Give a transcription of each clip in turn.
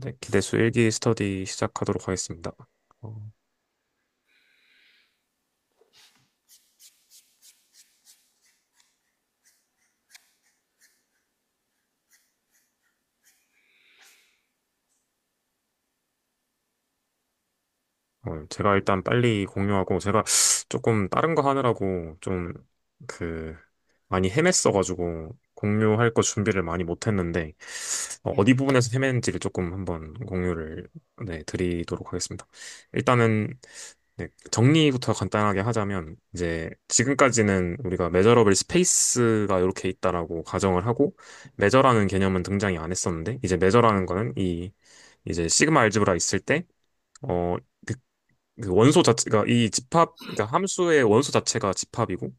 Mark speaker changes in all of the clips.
Speaker 1: 네, 기대수 일기 스터디 시작하도록 하겠습니다. 어, 제가 일단 빨리 공유하고, 제가 조금 다른 거 하느라고 좀, 그, 많이 헤맸어가지고, 공유할 거 준비를 많이 못했는데, 어디 부분에서 헤맸는지를 조금 한번 공유를, 네, 드리도록 하겠습니다. 일단은, 네, 정리부터 간단하게 하자면, 이제, 지금까지는 우리가 메저러블 스페이스가 이렇게 있다라고 가정을 하고, 메저라는 개념은 등장이 안 했었는데, 이제 메저라는 거는 이제 시그마 알즈브라 있을 때, 어, 그, 그 원소 자체가 이 집합, 그러니까 함수의 원소 자체가 집합이고,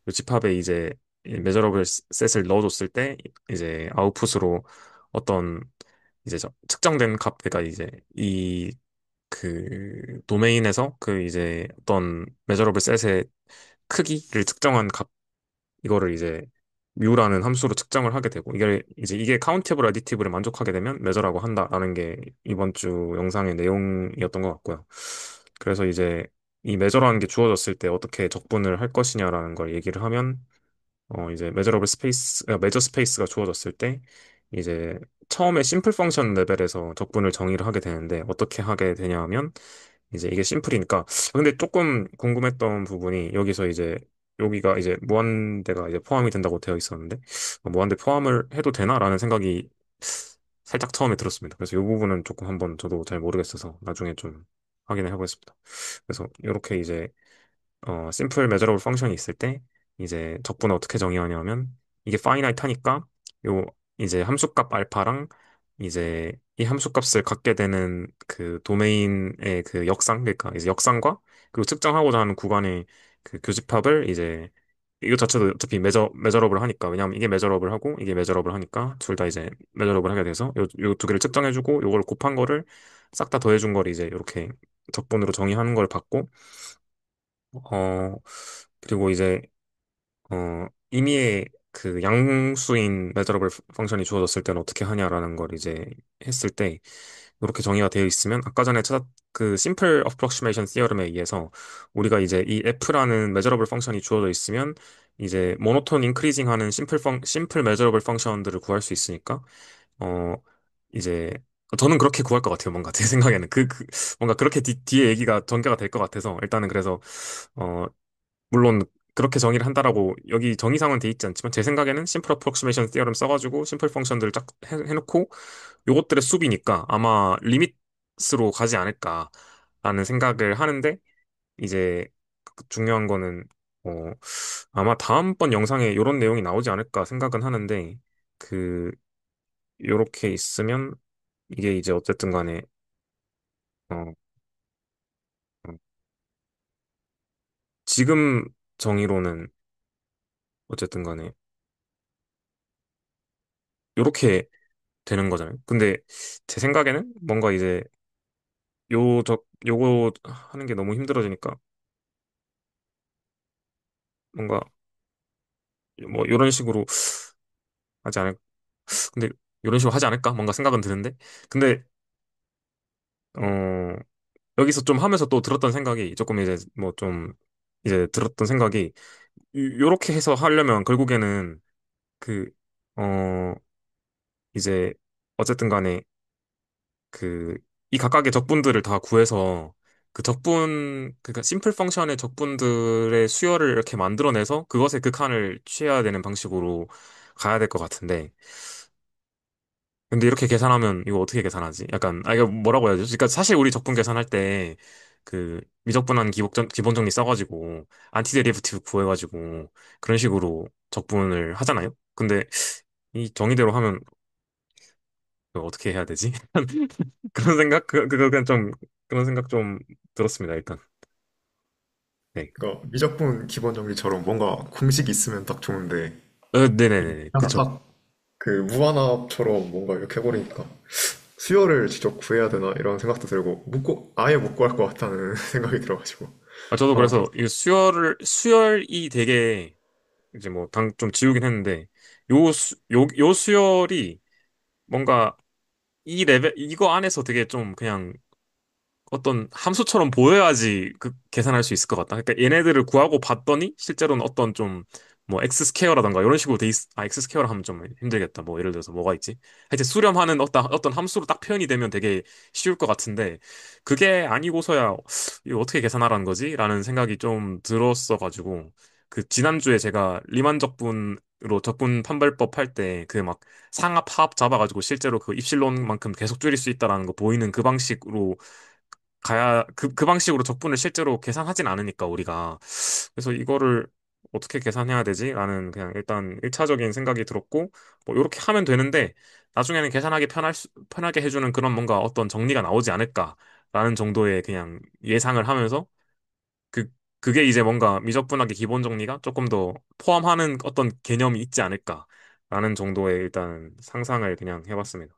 Speaker 1: 그 집합에 이제 메저러블 셋을 넣어줬을 때, 이제 아웃풋으로 어떤 이제 측정된 값, 그러니까 이제 이 그 도메인에서 그 이제 어떤 메저러블 셋의 크기를 측정한 값 이거를 이제 뮤라는 함수로 측정을 하게 되고 이게 카운티블 어디티브를 만족하게 되면 메저라고 한다라는 게 이번 주 영상의 내용이었던 것 같고요. 그래서 이제 이 메저라는 게 주어졌을 때 어떻게 적분을 할 것이냐라는 걸 얘기를 하면 이제 메저 스페이스가 주어졌을 때 이제 처음에 심플 펑션 레벨에서 적분을 정의를 하게 되는데 어떻게 하게 되냐면 이제 이게 심플이니까. 근데 조금 궁금했던 부분이 여기서 이제 여기가 이제 무한대가 이제 포함이 된다고 되어 있었는데 무한대 포함을 해도 되나라는 생각이 살짝 처음에 들었습니다. 그래서 이 부분은 조금 한번 저도 잘 모르겠어서 나중에 좀 확인을 해보겠습니다. 그래서 이렇게 이제 심플 메저러블 펑션이 있을 때 이제 적분을 어떻게 정의하냐면 이게 파이나이트 하니까 요 이제 함수값 알파랑 이제 이 함수값을 갖게 되는 그 도메인의 그 역상 그러니까 이제 역상과 그리고 측정하고자 하는 구간의 그 교집합을 이제 이거 자체도 어차피 메저러블 하니까 왜냐하면 이게 메저러블 하고 이게 메저러블 하니까 둘 다 이제 메저러블 하게 돼서 요 두 개를 측정해주고 요걸 곱한 거를 싹 다 더해준 걸 이제 이렇게 적분으로 정의하는 걸 받고 어, 그리고 이제, 임의의 그 양수인 메저러블 펑션이 주어졌을 때는 어떻게 하냐라는 걸 이제 했을 때, 이렇게 정의가 되어 있으면, 아까 전에 그 심플 어프록시메이션 시어럼에 의해서, 우리가 이제 이 f라는 메저러블 펑션이 주어져 있으면, 이제 모노톤 인크리징 하는 심플 메저러블 펑션들을 구할 수 있으니까, 어, 이제, 저는 그렇게 구할 것 같아요, 뭔가. 제 생각에는. 뭔가 그렇게 뒤에 얘기가 전개가 될 것 같아서, 일단은 그래서, 어, 물론 그렇게 정의를 한다라고 여기 정의상은 돼 있지 않지만 제 생각에는 심플 어프록시메이션 티어럼 써가지고 심플 펑션들을 쫙 해놓고 요것들의 수비니까 아마 리밋으로 가지 않을까라는 생각을 하는데 이제 중요한 거는 어 아마 다음번 영상에 요런 내용이 나오지 않을까 생각은 하는데 그 요렇게 있으면 이게 이제 어쨌든 간에 어, 어, 지금 정의로는 어쨌든 간에 요렇게 되는 거잖아요. 근데 제 생각에는 뭔가 이제 요거 하는 게 너무 힘들어지니까 뭔가 뭐 이런 식으로 하지 않을, 근데 이런 식으로 하지 않을까? 뭔가 생각은 드는데. 근데, 어, 여기서 좀 하면서 또 들었던 생각이 조금 이제 뭐 좀 이제 들었던 생각이 요렇게 해서 하려면 결국에는 그, 어, 이제 어쨌든 간에 그, 이 각각의 적분들을 다 구해서 그러니까 심플 펑션의 적분들의 수열을 이렇게 만들어내서 그것의 극한을 취해야 되는 방식으로 가야 될 것 같은데. 근데 이렇게 계산하면 이거 어떻게 계산하지? 약간, 이거 뭐라고 해야 되지? 그러니까 사실 우리 적분 계산할 때 그 미적분한 기본 정리 써가지고 안티데리베티브 구해가지고 그런 식으로 적분을 하잖아요? 근데 이 정의대로 하면 이거 어떻게 해야 되지? 그런 생각 그냥 좀 그런 생각 좀 들었습니다 일단. 네.
Speaker 2: 그러니까 미적분 기본 정리처럼 뭔가 공식이 있으면 딱 좋은데
Speaker 1: 네네네
Speaker 2: 하나
Speaker 1: 그쵸.
Speaker 2: 딱 그 무한합처럼 뭔가 이렇게 해버리니까 수열을 직접 구해야 되나 이런 생각도 들고 묻고 아예 못 구할 것 같다는 생각이 들어가지고
Speaker 1: 저도
Speaker 2: 하나 더.
Speaker 1: 그래서 이 수열이 되게 이제 뭐 당 좀 지우긴 했는데 요 수열이 뭔가 이 레벨, 이거 안에서 되게 좀 그냥 어떤 함수처럼 보여야지 그 계산할 수 있을 것 같다. 그러니까 얘네들을 구하고 봤더니 실제로는 어떤 좀 뭐 x 스퀘어라던가 이런 식으로 x 스퀘어를 하면 좀 힘들겠다. 뭐 예를 들어서 뭐가 있지? 하여튼 수렴하는 어떤 함수로 딱 표현이 되면 되게 쉬울 것 같은데 그게 아니고서야 이거 어떻게 계산하라는 거지? 라는 생각이 좀 들었어가지고 그 지난주에 제가 리만 적분으로 적분 판별법 할 때 그 막 상합 하합 잡아가지고 실제로 그 입실론만큼 계속 줄일 수 있다라는 거 보이는 그 방식으로 가야 그 방식으로 적분을 실제로 계산하진 않으니까 우리가 그래서 이거를 어떻게 계산해야 되지? 라는 그냥 일단 1차적인 생각이 들었고 뭐 이렇게 하면 되는데 나중에는 계산하기 편하게 해주는 그런 뭔가 어떤 정리가 나오지 않을까라는 정도의 그냥 예상을 하면서 그 그게 이제 뭔가 미적분학의 기본 정리가 조금 더 포함하는 어떤 개념이 있지 않을까라는 정도의 일단 상상을 그냥 해봤습니다.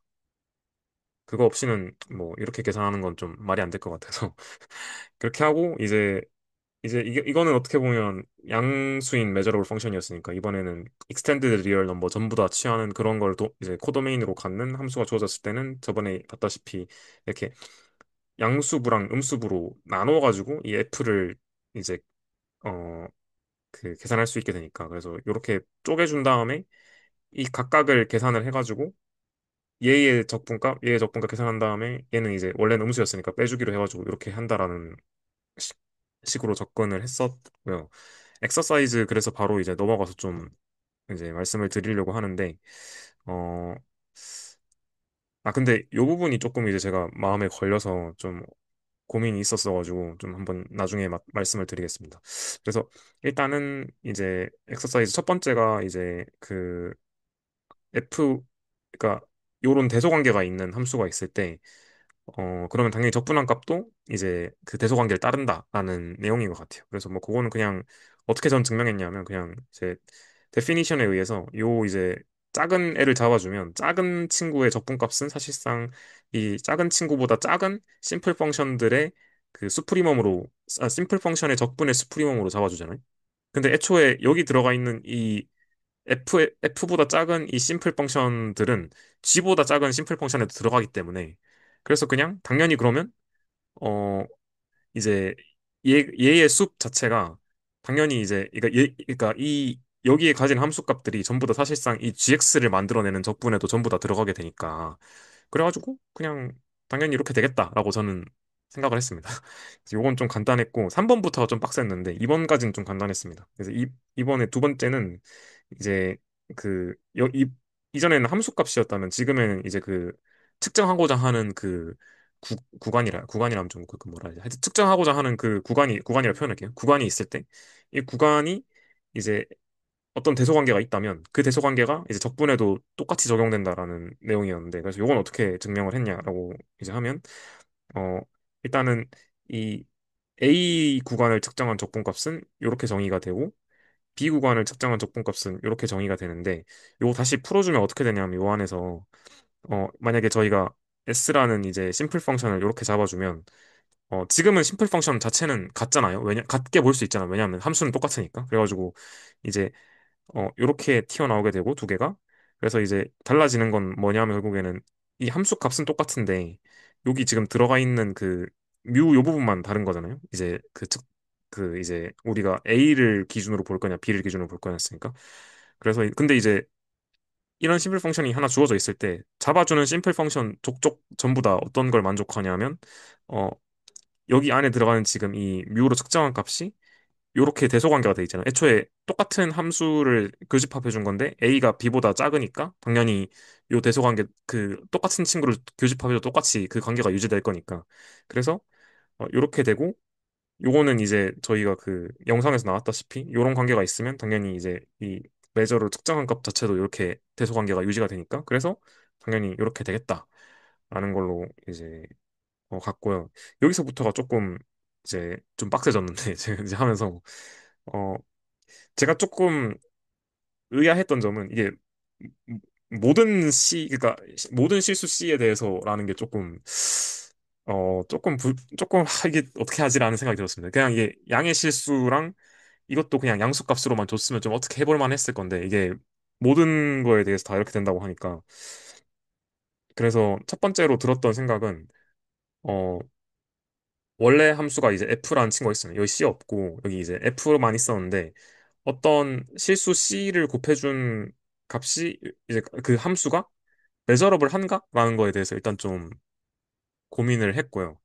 Speaker 1: 그거 없이는 뭐 이렇게 계산하는 건 좀 말이 안 될 것 같아서 그렇게 하고 이제 이거는 어떻게 보면 양수인 메저러블 펑션이었으니까 이번에는 익스텐디드 리얼 넘버 전부 다 취하는 그런 걸 이제 코도메인으로 갖는 함수가 주어졌을 때는 저번에 봤다시피 이렇게 양수부랑 음수부로 나눠가지고 이 f를 이제 어 그 계산할 수 있게 되니까 그래서 이렇게 쪼개준 다음에 이 각각을 계산을 해가지고 얘의 적분값 계산한 다음에 얘는 이제 원래는 음수였으니까 빼주기로 해가지고 이렇게 한다라는 식, 식으로 접근을 했었고요. 엑서사이즈 그래서 바로 이제 넘어가서 좀 이제 말씀을 드리려고 하는데 어, 근데 요 부분이 조금 이제 제가 마음에 걸려서 좀 고민이 있었어가지고 좀 한번 나중에 말씀을 드리겠습니다. 그래서 일단은 이제 엑서사이즈 첫 번째가 이제 그 F 그러니까 요런 대소 관계가 있는 함수가 있을 때 그러면 당연히 적분한 값도 이제 그 대소 관계를 따른다라는 내용인 것 같아요. 그래서 뭐 그거는 그냥 어떻게 전 증명했냐면 그냥 이제 데피니션에 의해서 요 이제 작은 애를 잡아주면 작은 친구의 적분값은 사실상 이 작은 친구보다 작은 심플 펑션들의 그 수프리멈으로 심플 펑션의 적분의 수프리멈으로 잡아주잖아요. 근데 애초에 여기 들어가 있는 이 F보다 작은 이 심플 펑션들은 G보다 작은 심플 펑션에도 들어가기 때문에 그래서 그냥 당연히 그러면 어 이제 얘의 숲 자체가 당연히 이제 그러니까 이 여기에 가진 함수 값들이 전부 다 사실상 이 GX를 만들어내는 적분에도 전부 다 들어가게 되니까 그래가지고 그냥 당연히 이렇게 되겠다라고 저는 생각을 했습니다. 그래서 요건 좀 간단했고 3번부터가 좀 빡셌는데 2번까지는 좀 간단했습니다. 그래서 이번에 두 번째는 이제 그 이전에는 함수값이었다면 지금에는 이제 그 측정하고자 하는 그 구간이라면 좀 그 뭐라 해야 지 하여튼 측정하고자 하는 그 구간이라 표현할게요. 구간이 있을 때 이 구간이 이제 어떤 대소관계가 있다면 그 대소관계가 이제 적분에도 똑같이 적용된다라는 내용이었는데 그래서 이건 어떻게 증명을 했냐라고 이제 하면 어 일단은 이 A 구간을 측정한 적분값은 이렇게 정의가 되고 B 구간을 측정한 적분값은 이렇게 정의가 되는데 요거 다시 풀어주면 어떻게 되냐면 요 안에서 만약에 저희가 S라는 이제 심플 펑션을 이렇게 잡아주면 지금은 심플 펑션 자체는 같잖아요. 같게 볼 수 있잖아요. 왜냐하면 함수는 똑같으니까. 그래가지고 이제 요렇게 튀어나오게 되고 두 개가 그래서 이제 달라지는 건 뭐냐면 결국에는 이 함수 값은 똑같은데 여기 지금 들어가 있는 그 뮤 요 부분만 다른 거잖아요. 이제 그 이제 우리가 A를 기준으로 볼 거냐 B를 기준으로 볼 거냐였으니까 그래서 근데 이제 이런 심플 펑션이 하나 주어져 있을 때 잡아주는 심플 펑션 족족 전부 다 어떤 걸 만족하냐면 어 여기 안에 들어가는 지금 이 뮤로 측정한 값이 요렇게 대소관계가 돼 있잖아요. 애초에 똑같은 함수를 교집합해 준 건데 A가 B보다 작으니까 당연히 요 대소관계 그 똑같은 친구를 교집합해도 똑같이 그 관계가 유지될 거니까. 그래서 요렇게 되고 요거는 이제 저희가 그 영상에서 나왔다시피 요런 관계가 있으면 당연히 이제 이 메저로 측정한 값 자체도 이렇게 대소관계가 유지가 되니까 그래서 당연히 이렇게 되겠다라는 걸로 이제 갔고요. 여기서부터가 조금 이제 좀 빡세졌는데 제가 이제 하면서 어 제가 조금 의아했던 점은 이게 그러니까 모든 실수 C에 대해서라는 게 조금 조금 이게 어떻게 하지라는 생각이 들었습니다. 그냥 이게 양의 실수랑 이것도 그냥 양수값으로만 줬으면 좀 어떻게 해볼 만 했을 건데 이게 모든 거에 대해서 다 이렇게 된다고 하니까 그래서 첫 번째로 들었던 생각은, 어, 원래 함수가 이제 f라는 친구가 있어요. 여기 c 없고, 여기 이제 f만 있었는데, 어떤 실수 c를 곱해준 값이, 이제 그 함수가 매저러블 한가? 라는 거에 대해서 일단 좀 고민을 했고요.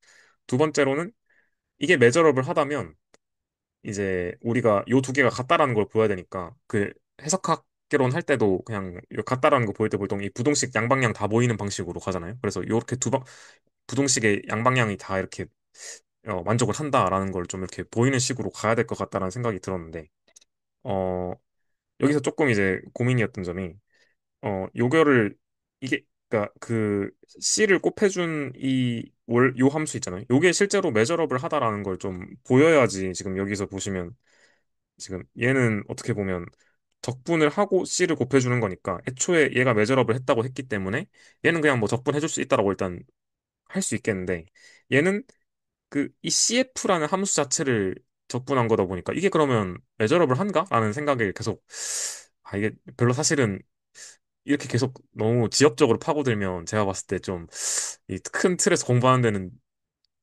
Speaker 1: 두 번째로는, 이게 매저러블 하다면, 이제 우리가 요 두 개가 같다라는 걸 보여야 되니까 그 해석학개론 할 때도 그냥 이거 같다라는 거 보일 때 보통 이 부동식 양방향 다 보이는 방식으로 가잖아요. 그래서 요렇게 부동식의 양방향이 다 이렇게 만족을 한다라는 걸 좀 이렇게 보이는 식으로 가야 될 것 같다라는 생각이 들었는데 어 여기서 조금 이제 고민이었던 점이 요거를 이게 그러니까 그 C를 곱해준 요 함수 있잖아요. 요게 실제로 매저러블 하다라는 걸 좀 보여야지 지금 여기서 보시면 지금 얘는 어떻게 보면 적분을 하고 C를 곱해주는 거니까 애초에 얘가 매저업을 했다고 했기 때문에 얘는 그냥 뭐 적분해줄 수 있다라고 일단 할 수 있겠는데 얘는 그 이 CF라는 함수 자체를 적분한 거다 보니까 이게 그러면 매저업을 한가? 라는 생각을 계속 이게 별로 사실은 이렇게 계속 너무 지엽적으로 파고들면 제가 봤을 때 좀 이 큰 틀에서 공부하는 데는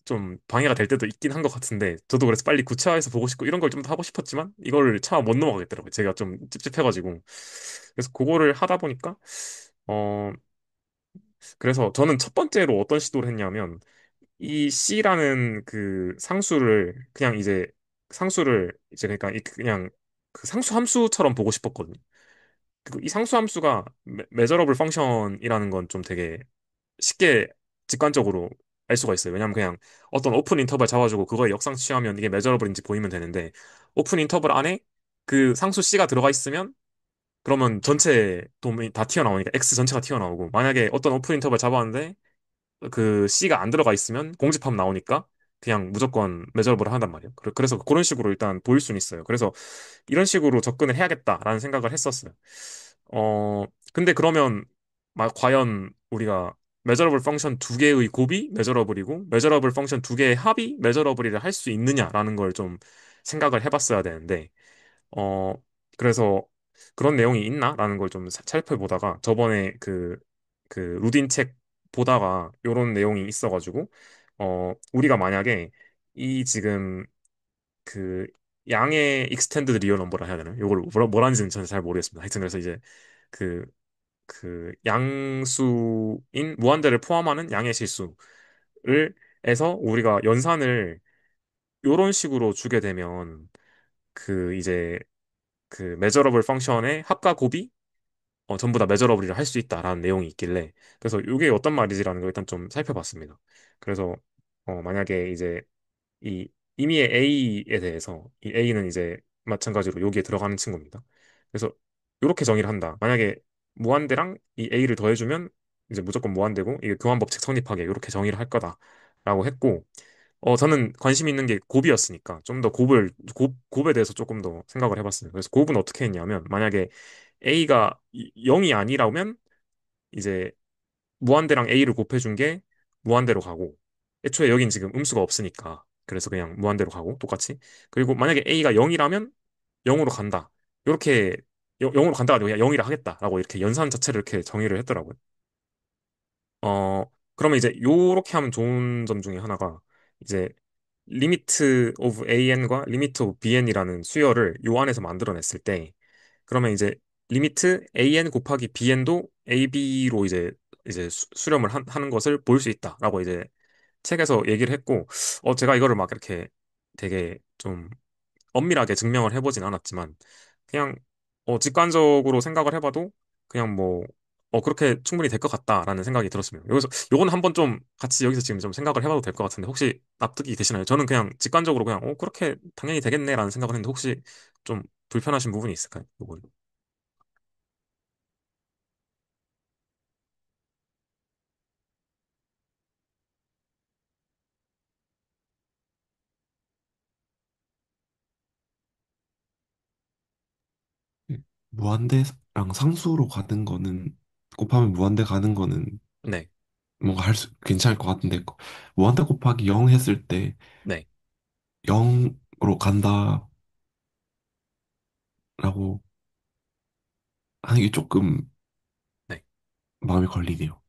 Speaker 1: 좀 방해가 될 때도 있긴 한 것 같은데 저도 그래서 빨리 구체화해서 보고 싶고 이런 걸 좀 더 하고 싶었지만 이걸 차마 못 넘어가겠더라고요. 제가 좀 찝찝해가지고 그래서 그거를 하다 보니까 어 그래서 저는 첫 번째로 어떤 시도를 했냐면 이 C라는 그 상수를 그냥 이제 상수를 이제 그러니까 그냥 그 상수 함수처럼 보고 싶었거든요. 이 상수 함수가 매저러블 펑션이라는 건 좀 되게 쉽게 직관적으로 알 수가 있어요. 왜냐면 그냥 어떤 오픈 인터벌 잡아주고 그거에 역상 취하면 이게 매저러블인지 보이면 되는데 오픈 인터벌 안에 그 상수 C가 들어가 있으면 그러면 전체 도면이 다 튀어나오니까 X 전체가 튀어나오고 만약에 어떤 오픈 인터벌 잡았는데 그 C가 안 들어가 있으면 공집합 나오니까 그냥 무조건 매저러블을 한단 말이에요. 그래서 그런 식으로 일단 보일 수는 있어요. 그래서 이런 식으로 접근을 해야겠다라는 생각을 했었어요. 어, 근데 그러면 과연 우리가 매저러블 펑션 두 개의 곱이 매저러블이고 매저러블 펑션 두 개의 합이 매저러블이라 할 수 있느냐라는 걸 좀 생각을 해봤어야 되는데 어, 그래서 그런 내용이 있나라는 걸 좀 살펴보다가 저번에 그 루딘 책 보다가 요런 내용이 있어가지고 우리가 만약에 이 지금 그 양의 익스텐드 리얼 넘버라 해야 되나? 요걸 뭐라는지는 저는 잘 모르겠습니다. 하여튼 그래서 이제 그 양수인 무한대를 포함하는 양의 실수를 해서 우리가 연산을 요런 식으로 주게 되면 이제 그 measurable 펑션의 합과 곱이 전부 다 measurable이라 할 수 있다라는 내용이 있길래 그래서 이게 어떤 말이지라는 걸 일단 좀 살펴봤습니다. 그래서 만약에 이제 이 임의의 A에 대해서 이 A는 이제 마찬가지로 여기에 들어가는 친구입니다. 그래서 이렇게 정의를 한다. 만약에 무한대랑 이 A를 더해주면 이제 무조건 무한대고 이게 교환법칙 성립하게 이렇게 정의를 할 거다라고 했고 저는 관심 있는 게 곱이었으니까 좀 더 곱에 대해서 조금 더 생각을 해봤어요. 그래서 곱은 어떻게 했냐면 만약에 A가 0이 아니라면 이제 무한대랑 A를 곱해준 게 무한대로 가고 애초에 여긴 지금 음수가 없으니까 그래서 그냥 무한대로 가고 똑같이 그리고 만약에 A가 0이라면 0으로 간다 이렇게 0으로 간다가 아니고 그냥 0이라 하겠다라고 이렇게 연산 자체를 이렇게 정의를 했더라고요. 그러면 이제 요렇게 하면 좋은 점 중에 하나가 이제 리미트 오브 AN과 리미트 오브 BN이라는 수열을 요 안에서 만들어냈을 때 그러면 이제 리미트 AN 곱하기 BN도 AB로 이제 수렴을 하는 것을 볼 수 있다라고 이제 책에서 얘기를 했고 제가 이거를 막 이렇게 되게 좀 엄밀하게 증명을 해보진 않았지만 그냥 직관적으로 생각을 해봐도 그냥 뭐 그렇게 충분히 될 것 같다라는 생각이 들었습니다. 여기서 요건 한번 좀 같이 여기서 지금 좀 생각을 해봐도 될 것 같은데 혹시 납득이 되시나요? 저는 그냥 직관적으로 그냥 그렇게 당연히 되겠네라는 생각을 했는데 혹시 좀 불편하신 부분이 있을까요? 요건.
Speaker 3: 무한대랑 상수로 가는 거는 곱하면 무한대 가는 거는
Speaker 1: 네,
Speaker 3: 뭔가 할 수 괜찮을 것 같은데 무한대 곱하기 0 했을 때
Speaker 1: 네,
Speaker 3: 0으로 간다라고 하는 게 조금
Speaker 1: 네.
Speaker 3: 마음이 걸리네요.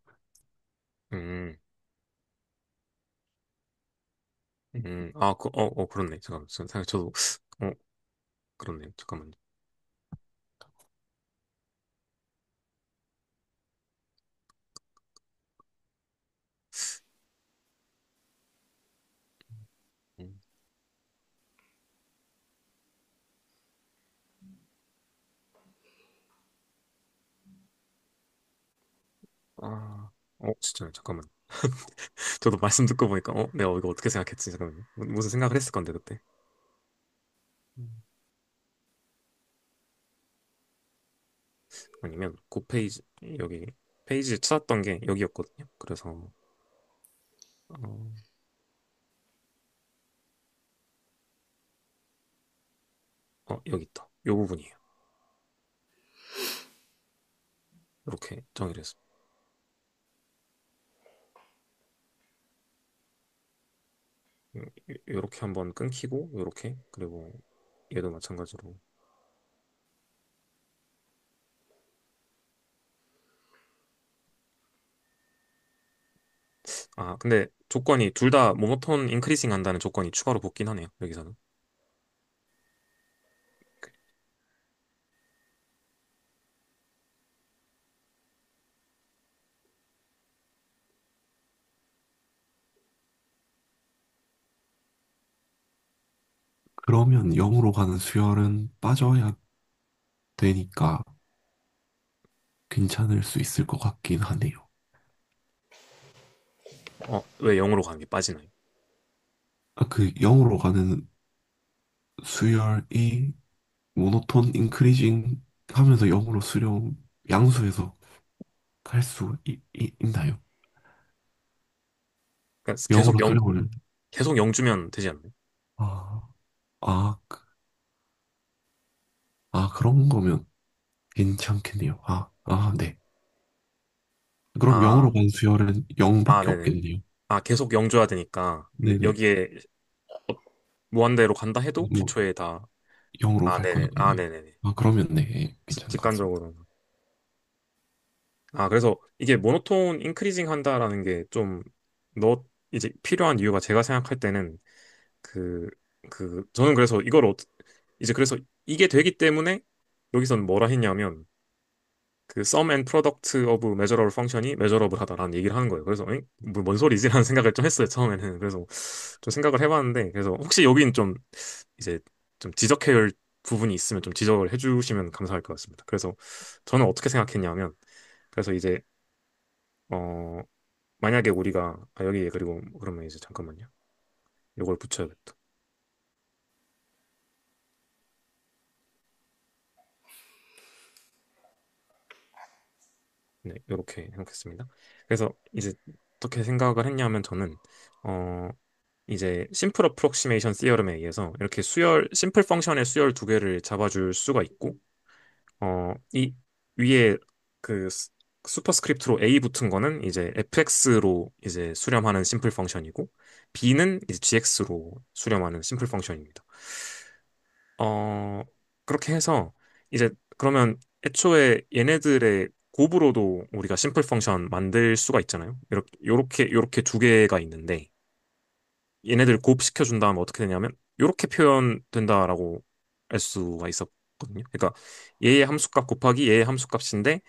Speaker 1: 그렇네. 잠깐만. 저도, 어, 그렇네요. 잠깐만요. 음, 진짜, 잠깐만. 저도 말씀 듣고 보니까, 내가 이거 어떻게 생각했지? 잠깐만요. 무슨 생각을 했을 건데, 그때. 음. 아니면, 그 페이지, 여기, 페이지 찾았던 게 여기였거든요. 그래서, 어, 여기 있다. 요 부분이에요. 이렇게 정의를 했습니다. 요렇게 한번 끊기고, 요렇게, 그리고 얘도 마찬가지로. 근데 조건이 둘 다 모노톤 인크리징 한다는 조건이 추가로 붙긴 하네요. 여기서는.
Speaker 3: 그러면 0으로 가는 수열은 빠져야 되니까 괜찮을 수 있을 것 같긴 하네요.
Speaker 1: 왜 0으로 가는 게 빠지나요?
Speaker 3: 그 0으로 가는 수열이 모노톤 인크리징 하면서 0으로 수렴 양수에서 갈 수 있나요?
Speaker 1: 그러니까
Speaker 3: 0으로 수렴을
Speaker 1: 계속 0 주면 되지 않나요?
Speaker 3: 아, 아, 그런 거면 괜찮겠네요. 네. 그럼
Speaker 1: 아,
Speaker 3: 0으로 간 수열은
Speaker 1: 아,
Speaker 3: 0밖에
Speaker 1: 네네.
Speaker 3: 없겠네요.
Speaker 1: 계속 0 줘야 되니까. 근데
Speaker 3: 네네.
Speaker 1: 여기에 어, 무한대로 간다 해도
Speaker 3: 뭐
Speaker 1: 기초에 다,
Speaker 3: 0으로 갈
Speaker 1: 네네. 아,
Speaker 3: 거니까요.
Speaker 1: 네네네.
Speaker 3: 그러면 네, 괜찮을 것 같습니다.
Speaker 1: 직관적으로. 그래서 이게 모노톤 인크리징 한다라는 게 좀, 이제 필요한 이유가 제가 생각할 때는 그, 저는 그래서 이제 그래서 이게 되기 때문에 여기서는 뭐라 했냐면 그 sum and product of measurable function이 measurable 하다라는 얘기를 하는 거예요. 그래서 뭔 소리지라는 생각을 좀 했어요, 처음에는. 그래서 좀 생각을 해봤는데 그래서 혹시 여긴 좀 이제 좀 지적해야 할 부분이 있으면 좀 지적을 해주시면 감사할 것 같습니다. 그래서 저는 어떻게 생각했냐면 그래서 이제 어 만약에 우리가 여기 그리고 그러면 이제 잠깐만요. 이걸 붙여야겠다. 네, 이렇게 해놓겠습니다. 그래서 이제 어떻게 생각을 했냐면 저는 어 이제 심플 어프록시메이션 시어럼에 의해서 이렇게 심플 펑션의 수열 두 개를 잡아줄 수가 있고 이 위에 그 슈퍼스크립트로 A 붙은 거는 이제 fx로 이제 수렴하는 심플 펑션이고 b는 이제 gx로 수렴하는 심플 펑션입니다. 어, 그렇게 해서 이제 그러면 애초에 얘네들의 곱으로도 우리가 심플 펑션 만들 수가 있잖아요. 요렇게 두 개가 있는데 얘네들 곱 시켜준 다음에 어떻게 되냐면 요렇게 표현된다라고 알 수가 있었거든요. 그러니까 얘의 함수값 곱하기 얘의 함수값인데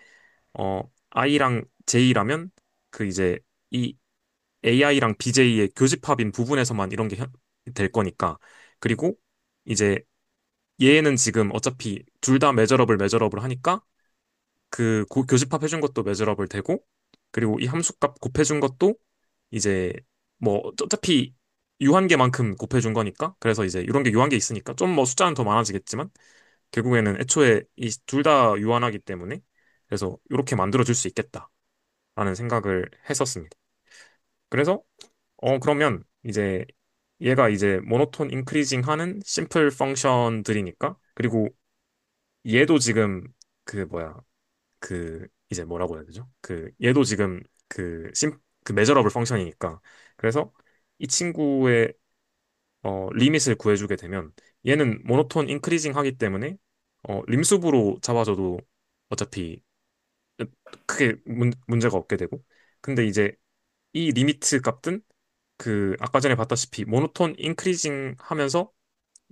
Speaker 1: i랑 j라면 그 이제 이 AI랑 BJ의 교집합인 부분에서만 이런 게 될 거니까 그리고 이제 얘는 지금 어차피 둘 다 매저러블 하니까 그 교집합 해준 것도 매저러블 되고 그리고 이 함수값 곱해준 것도 이제 뭐 어차피 유한계만큼 곱해준 거니까 그래서 이제 이런 게 유한계 있으니까 좀 뭐 숫자는 더 많아지겠지만 결국에는 애초에 이 둘 다 유한하기 때문에 그래서 이렇게 만들어줄 수 있겠다라는 생각을 했었습니다. 그래서 그러면 이제 얘가 이제 모노톤 인크리징 하는 심플 펑션들이니까 그리고 얘도 지금 그 뭐야 이제 뭐라고 해야 되죠? 얘도 지금 그 메저러블 펑션이니까 그래서 이 친구의 리밋을 구해주게 되면 얘는 모노톤 인크리징 하기 때문에 림수부로 잡아줘도 어차피 크게 문제가 없게 되고 근데 이제 이 리미트 값은 그 아까 전에 봤다시피 모노톤 인크리징 하면서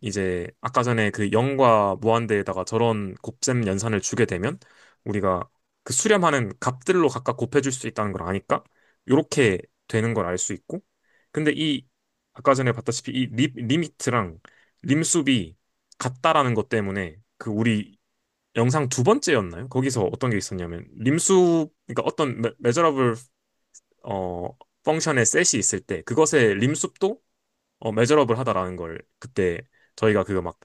Speaker 1: 이제 아까 전에 그 0과 무한대에다가 저런 곱셈 연산을 주게 되면 우리가 그 수렴하는 값들로 각각 곱해줄 수 있다는 걸 아니까 요렇게 되는 걸 알 수 있고 근데 이 아까 전에 봤다시피 이 리미트랑 림수비 같다라는 것 때문에 그 우리 영상 두 번째였나요? 거기서 어떤 게 있었냐면 림수 그러니까 어떤 메저러블 어 펑션의 셋이 있을 때 그것의 림수도 메저러블 하다라는 걸 그때 저희가 그거 막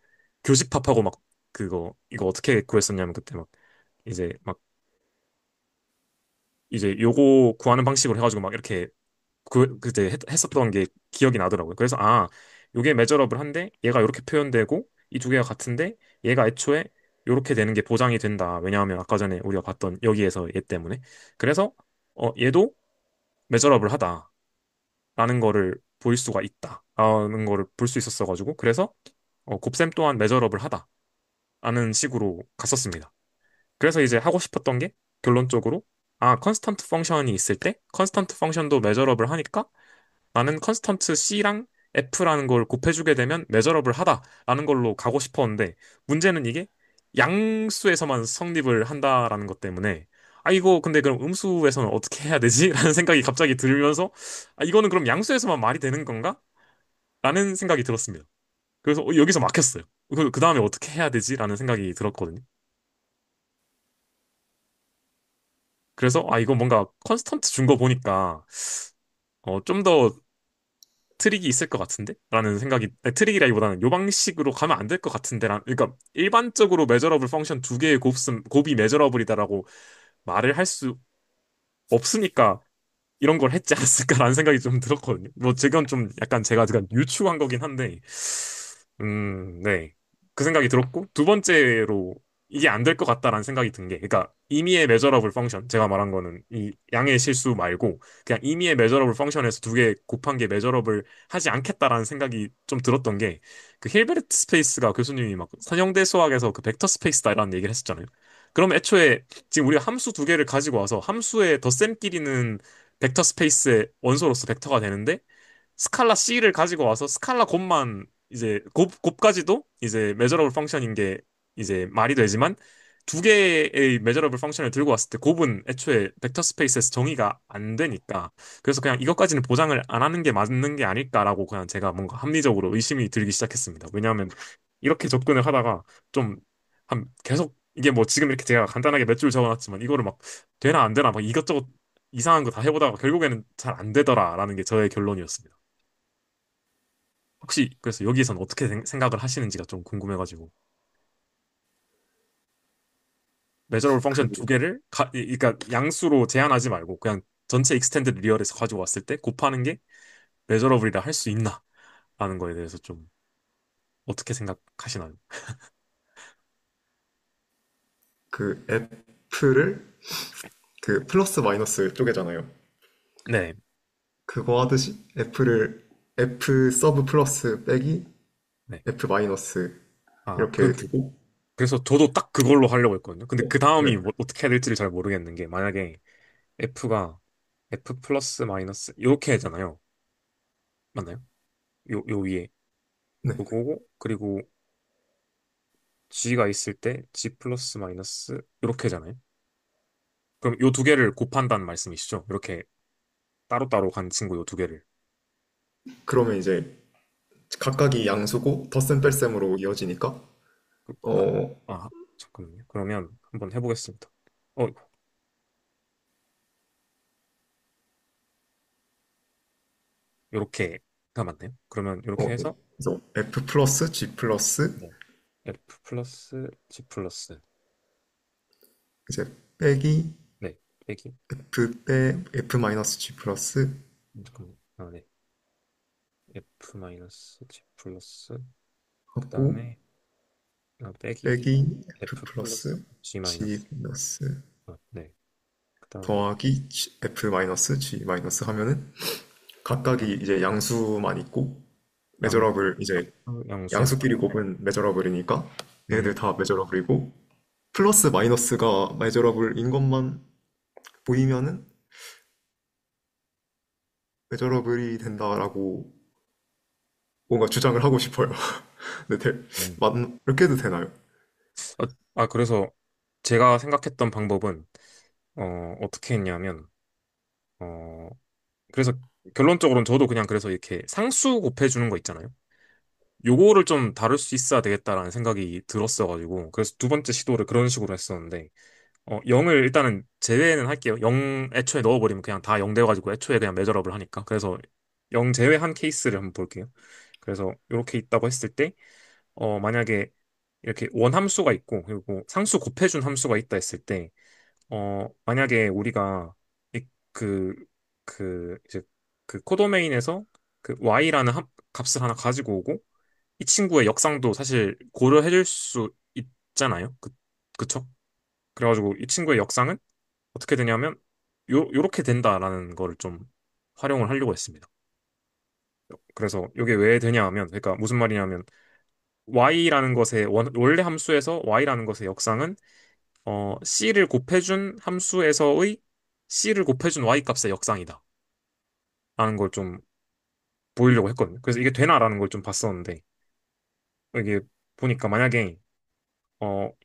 Speaker 1: 교집합하고 막 그거 이거 어떻게 구했었냐면 그때 막 이제 막 이제 요거 구하는 방식으로 해가지고 막 이렇게 그때 했었던 게 기억이 나더라고요. 그래서 아 요게 메저러블 한데 얘가 이렇게 표현되고 이 두 개가 같은데 얘가 애초에 요렇게 되는 게 보장이 된다. 왜냐하면 아까 전에 우리가 봤던 여기에서 얘 때문에 그래서 얘도 메저러블 하다라는 거를 보일 수가 있다라는 거를 볼 수 있었어가지고 그래서 곱셈 또한 메저러블 하다라는 식으로 갔었습니다. 그래서 이제 하고 싶었던 게 결론적으로 컨스턴트 펑션이 있을 때 컨스턴트 펑션도 메저러블 하니까 나는 컨스턴트 C랑 F라는 걸 곱해주게 되면 메저러블 하다라는 걸로 가고 싶었는데 문제는 이게 양수에서만 성립을 한다라는 것 때문에 이거 근데 그럼 음수에서는 어떻게 해야 되지? 라는 생각이 갑자기 들면서 이거는 그럼 양수에서만 말이 되는 건가? 라는 생각이 들었습니다. 그래서 여기서 막혔어요. 그 다음에 어떻게 해야 되지? 라는 생각이 들었거든요. 그래서 이거 뭔가 컨스턴트 준 거 보니까 좀 더 트릭이 있을 것 같은데? 라는 생각이 아니, 트릭이라기보다는 요 방식으로 가면 안 될 것 같은데 그러니까 일반적으로 메저러블 펑션 두 개의 곱이 메저러블이다라고 말을 할 수 없으니까 이런 걸 했지 않았을까라는 생각이 좀 들었거든요. 뭐 지금 좀 약간 제가 유추한 거긴 한데 네. 그 생각이 들었고, 두 번째로 이게 안 될 것 같다라는 생각이 든 게, 그러니까 임의의 메저러블 펑션, 제가 말한 거는 이 양의 실수 말고, 그냥 임의의 메저러블 펑션에서 두 개 곱한 게 메저러블 하지 않겠다라는 생각이 좀 들었던 게, 그 힐베르트 스페이스가 교수님이 막 선형대 수학에서 그 벡터 스페이스다라는 얘기를 했었잖아요. 그럼 애초에 지금 우리가 함수 두 개를 가지고 와서 함수의 덧셈끼리는 벡터 스페이스의 원소로서 벡터가 되는데, 스칼라 C를 가지고 와서 스칼라 곱만 이제 곱까지도 이제 메저러블 펑션인 게 이제 말이 되지만 두 개의 메저러블 펑션을 들고 왔을 때 곱은 애초에 벡터 스페이스에서 정의가 안 되니까 그래서 그냥 이것까지는 보장을 안 하는 게 맞는 게 아닐까라고 그냥 제가 뭔가 합리적으로 의심이 들기 시작했습니다. 왜냐하면 이렇게 접근을 하다가 좀 한 계속 이게 뭐 지금 이렇게 제가 간단하게 몇 줄 적어놨지만 이거를 막 되나 안 되나 막 이것저것 이상한 거 다 해보다가 결국에는 잘 안 되더라라는 게 저의 결론이었습니다. 혹시 그래서 여기에서는 어떻게 생각을 하시는지가 좀 궁금해가지고 메저러블 펑션 두
Speaker 2: 그,
Speaker 1: 개를 그러니까 양수로 제한하지 말고 그냥 전체 익스텐드 리얼에서 가지고 왔을 때 곱하는 게 메저러블이라 할 수 있나 라는 거에 대해서 좀 어떻게 생각하시나요?
Speaker 2: 그 F를 그 플러스 마이너스 쪼개잖아요.
Speaker 1: 네,
Speaker 2: 그거 하듯이 F 서브 플러스 빼기
Speaker 1: 네.
Speaker 2: F 마이너스
Speaker 1: 아,
Speaker 2: 이렇게 두고
Speaker 1: 그래서 저도 딱 그걸로 하려고 했거든요. 근데 그
Speaker 2: 네.
Speaker 1: 다음이 어떻게 해야 될지를 잘 모르겠는 게 만약에 F가 F 플러스 마이너스 이렇게 하잖아요. 맞나요? 요 위에
Speaker 2: 네.
Speaker 1: 요거고 그리고 G가 있을 때 G 플러스 마이너스 이렇게 하잖아요. 그럼 요 두 개를 곱한다는 말씀이시죠? 이렇게 따로따로 간 친구 요 두 개를.
Speaker 2: 그러면 이제 각각이 양수고 덧셈 뺄셈으로 이어지니까
Speaker 1: 아,
Speaker 2: 어
Speaker 1: 잠깐만요. 그러면 한번 해보겠습니다. 어, 요렇게가 맞나요? 그러면 요렇게
Speaker 2: 네.
Speaker 1: 해서
Speaker 2: 그래서 F 플러스 G 플러스
Speaker 1: 네. F 플러스 G 플러스
Speaker 2: 이제 빼기
Speaker 1: 네, 빼기
Speaker 2: F 빼 F 마이너스 G 플러스
Speaker 1: 잠깐만요. 네. F 마이너스 G 플러스 그
Speaker 2: 하고
Speaker 1: 다음에 빼기
Speaker 2: 빼기 F
Speaker 1: F 플러스
Speaker 2: 플러스
Speaker 1: G
Speaker 2: G
Speaker 1: 마이너스
Speaker 2: 마이너스
Speaker 1: 네. 그 다음에
Speaker 2: 더하기 F 마이너스 G 마이너스 하면은 각각이 이제 양수만 있고
Speaker 1: 양
Speaker 2: 메저러블 이제
Speaker 1: 양수에서
Speaker 2: 양수끼리 곱은 메저러블이니까 얘네들
Speaker 1: 음,
Speaker 2: 다 메저러블이고 플러스 마이너스가 메저러블인 것만 보이면은 메저러블이 된다라고 뭔가 주장을 하고 싶어요. 근데
Speaker 1: 음.
Speaker 2: 이렇게 해도 되나요?
Speaker 1: 그래서 제가 생각했던 방법은, 어떻게 했냐면, 어, 그래서 결론적으로는 저도 그냥 그래서 이렇게 상수 곱해주는 거 있잖아요. 요거를 좀 다룰 수 있어야 되겠다라는 생각이 들었어가지고, 그래서 두 번째 시도를 그런 식으로 했었는데, 0을 일단은 제외는 할게요. 0 애초에 넣어버리면 그냥 다 0 돼가지고 애초에 그냥 매저럽을 하니까. 그래서 0 제외한 케이스를 한번 볼게요. 그래서 이렇게 있다고 했을 때, 만약에 이렇게 원함수가 있고, 그리고 상수 곱해준 함수가 있다 했을 때, 만약에 우리가 이, 그, 이제 그 코도메인에서 그 y라는 값을 하나 가지고 오고, 이 친구의 역상도 사실 고려해 줄 수 있잖아요. 그쵸? 그래가지고 이 친구의 역상은 어떻게 되냐면, 요렇게 된다라는 거를 좀 활용을 하려고 했습니다. 그래서 이게 왜 되냐 하면, 그러니까 무슨 말이냐면, y라는 것의 원래 함수에서 y라는 것의 역상은 c를 곱해준 함수에서의 c를 곱해준 y 값의 역상이다 라는 걸 좀 보이려고 했거든요. 그래서 이게 되나라는 걸 좀 봤었는데 이게 보니까 만약에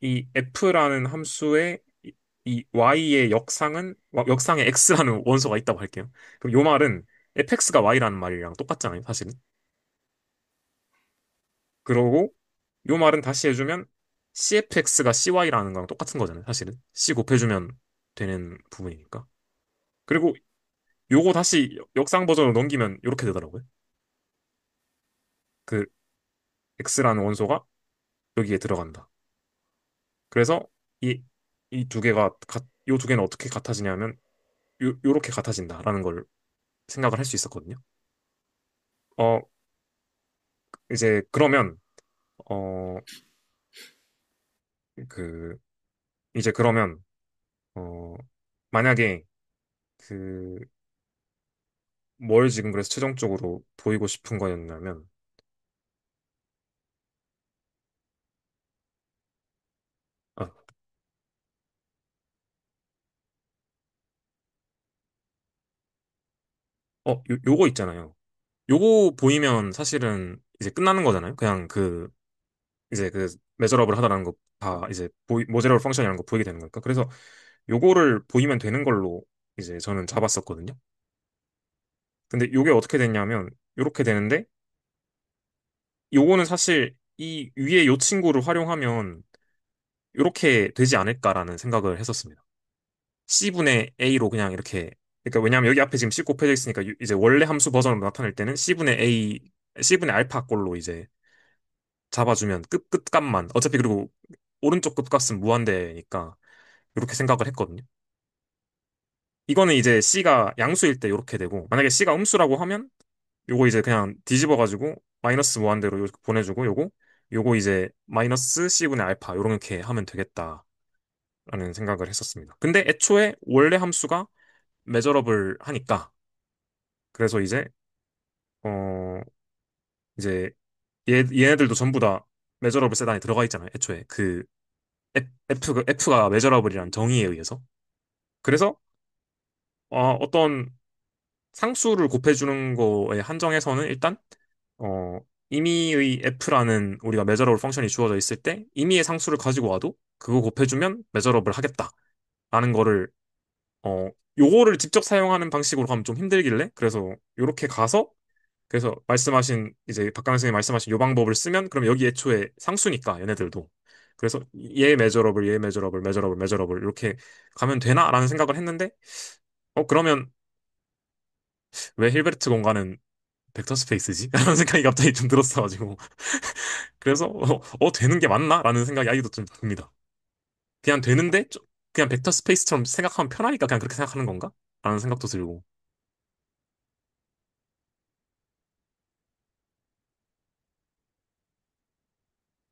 Speaker 1: 이 f라는 함수의 이 y의 역상은 역상에 x라는 원소가 있다고 할게요. 그럼 요 말은 fx가 y라는 말이랑 똑같잖아요, 사실은. 그러고 요 말은 다시 해주면 cfx가 cy라는 거랑 똑같은 거잖아요, 사실은. c 곱해주면 되는 부분이니까. 그리고 요거 다시 역상 버전으로 넘기면 이렇게 되더라고요. 그 x라는 원소가 여기에 들어간다. 그래서 이 이 두 개가 요 두 개는 어떻게 같아지냐면 요렇게 같아진다라는 걸 생각을 할 수 있었거든요. 어 이제 그러면 어 그 이제 그러면 어 만약에 그 뭘 지금 그래서 최종적으로 보이고 싶은 거였냐면 아, 요거 있잖아요. 요거 보이면 사실은 이제 끝나는 거잖아요. 그냥 이제 그 매저업을 하다라는 거 다 이제 모제러블 펑션이라는 거 보이게 되는 거니까. 그래서 요거를 보이면 되는 걸로 이제 저는 잡았었거든요. 근데 요게 어떻게 됐냐면 요렇게 되는데 요거는 사실 이 위에 요 친구를 활용하면 요렇게 되지 않을까라는 생각을 했었습니다. C분의 A로 그냥 이렇게 그러니까 왜냐하면 여기 앞에 지금 C 곱해져 있으니까 이제 원래 함수 버전으로 나타낼 때는 C분의 A C분의 알파 꼴로 이제 잡아주면 끝값만 어차피 그리고 오른쪽 끝값은 무한대니까 이렇게 생각을 했거든요. 이거는 이제 C가 양수일 때 이렇게 되고 만약에 C가 음수라고 하면 요거 이제 그냥 뒤집어가지고 마이너스 무한대로 보내주고 요거 이제 마이너스 C분의 알파 요렇게 하면 되겠다라는 생각을 했었습니다. 근데 애초에 원래 함수가 매저러블 하니까 그래서 어 이제 얘네들도 전부 다 매저러블 셋 안에 들어가 있잖아요. 애초에 그 F가 매저러블이란 정의에 의해서 그래서 어떤 상수를 곱해주는 거에 한정해서는 일단 임의의 f라는 우리가 메저러블 펑션이 주어져 있을 때 임의의 상수를 가지고 와도 그거 곱해주면 메저러블 하겠다라는 거를 어 요거를 직접 사용하는 방식으로 가면 좀 힘들길래 그래서 요렇게 가서 그래서 말씀하신 이제 박강 선생님 말씀하신 요 방법을 쓰면 그럼 여기 애초에 상수니까 얘네들도 그래서 얘 메저러블 얘 메저러블 메저러블 메저러블 이렇게 가면 되나라는 생각을 했는데 그러면 왜 힐베르트 공간은 벡터 스페이스지? 라는 생각이 갑자기 좀 들었어가지고 그래서 되는 게 맞나? 라는 생각이 아직도 좀 듭니다. 그냥 되는데 그냥 벡터 스페이스처럼 생각하면 편하니까 그냥 그렇게 생각하는 건가? 라는 생각도 들고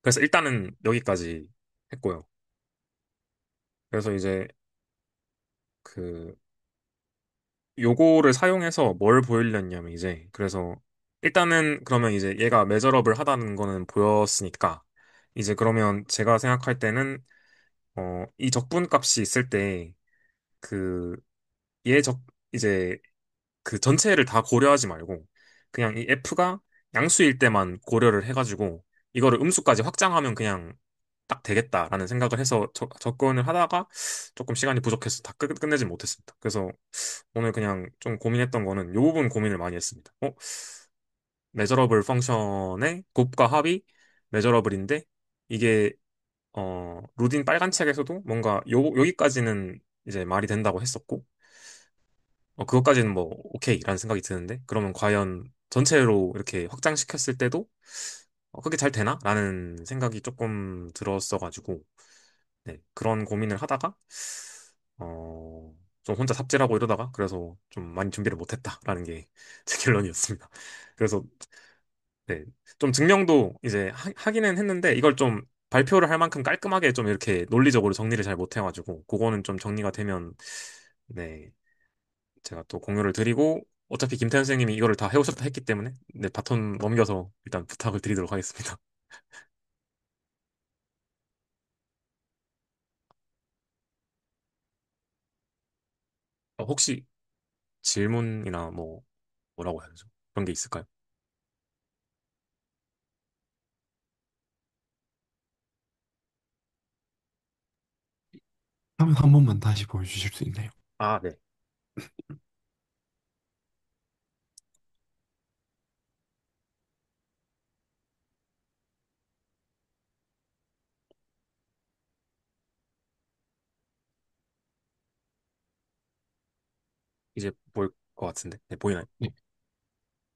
Speaker 1: 그래서 일단은 여기까지 했고요. 그래서 이제 그 요거를 사용해서 뭘 보이려냐면 이제 그래서 일단은 그러면 이제 얘가 매저러블 하다는 거는 보였으니까 이제 그러면 제가 생각할 때는 이 적분 값이 있을 때그 얘 이제 그 전체를 다 고려하지 말고 그냥 이 f가 양수일 때만 고려를 해가지고 이거를 음수까지 확장하면 그냥 딱 되겠다라는 생각을 해서 접근을 하다가 조금 시간이 부족해서 다 끝내진 못했습니다. 그래서 오늘 그냥 좀 고민했던 거는 이 부분 고민을 많이 했습니다. 메저러블 펑션의 곱과 합이 메저러블인데 이게 루딘 빨간 책에서도 뭔가 여기까지는 이제 말이 된다고 했었고 그것까지는 뭐 오케이라는 생각이 드는데 그러면 과연 전체로 이렇게 확장시켰을 때도 그게 잘 되나? 라는 생각이 조금 들었어가지고 네, 그런 고민을 하다가 좀 혼자 삽질하고 이러다가 그래서 좀 많이 준비를 못했다라는 게 제 결론이었습니다. 그래서 네, 좀 증명도 이제 하기는 했는데 이걸 좀 발표를 할 만큼 깔끔하게 좀 이렇게 논리적으로 정리를 잘 못해가지고 그거는 좀 정리가 되면 네, 제가 또 공유를 드리고 어차피 김태현 선생님이 이거를 다 해오셨다 했기 때문에 네, 바톤 넘겨서 일단 부탁을 드리도록 하겠습니다. 혹시 질문이나 뭐 뭐라고 해야 되죠? 그런 게 있을까요?
Speaker 3: 하면 한 번만 다시 보여주실 수 있나요?
Speaker 1: 아, 네. 이제 보일 것 같은데. 네, 보이나요?
Speaker 3: 네.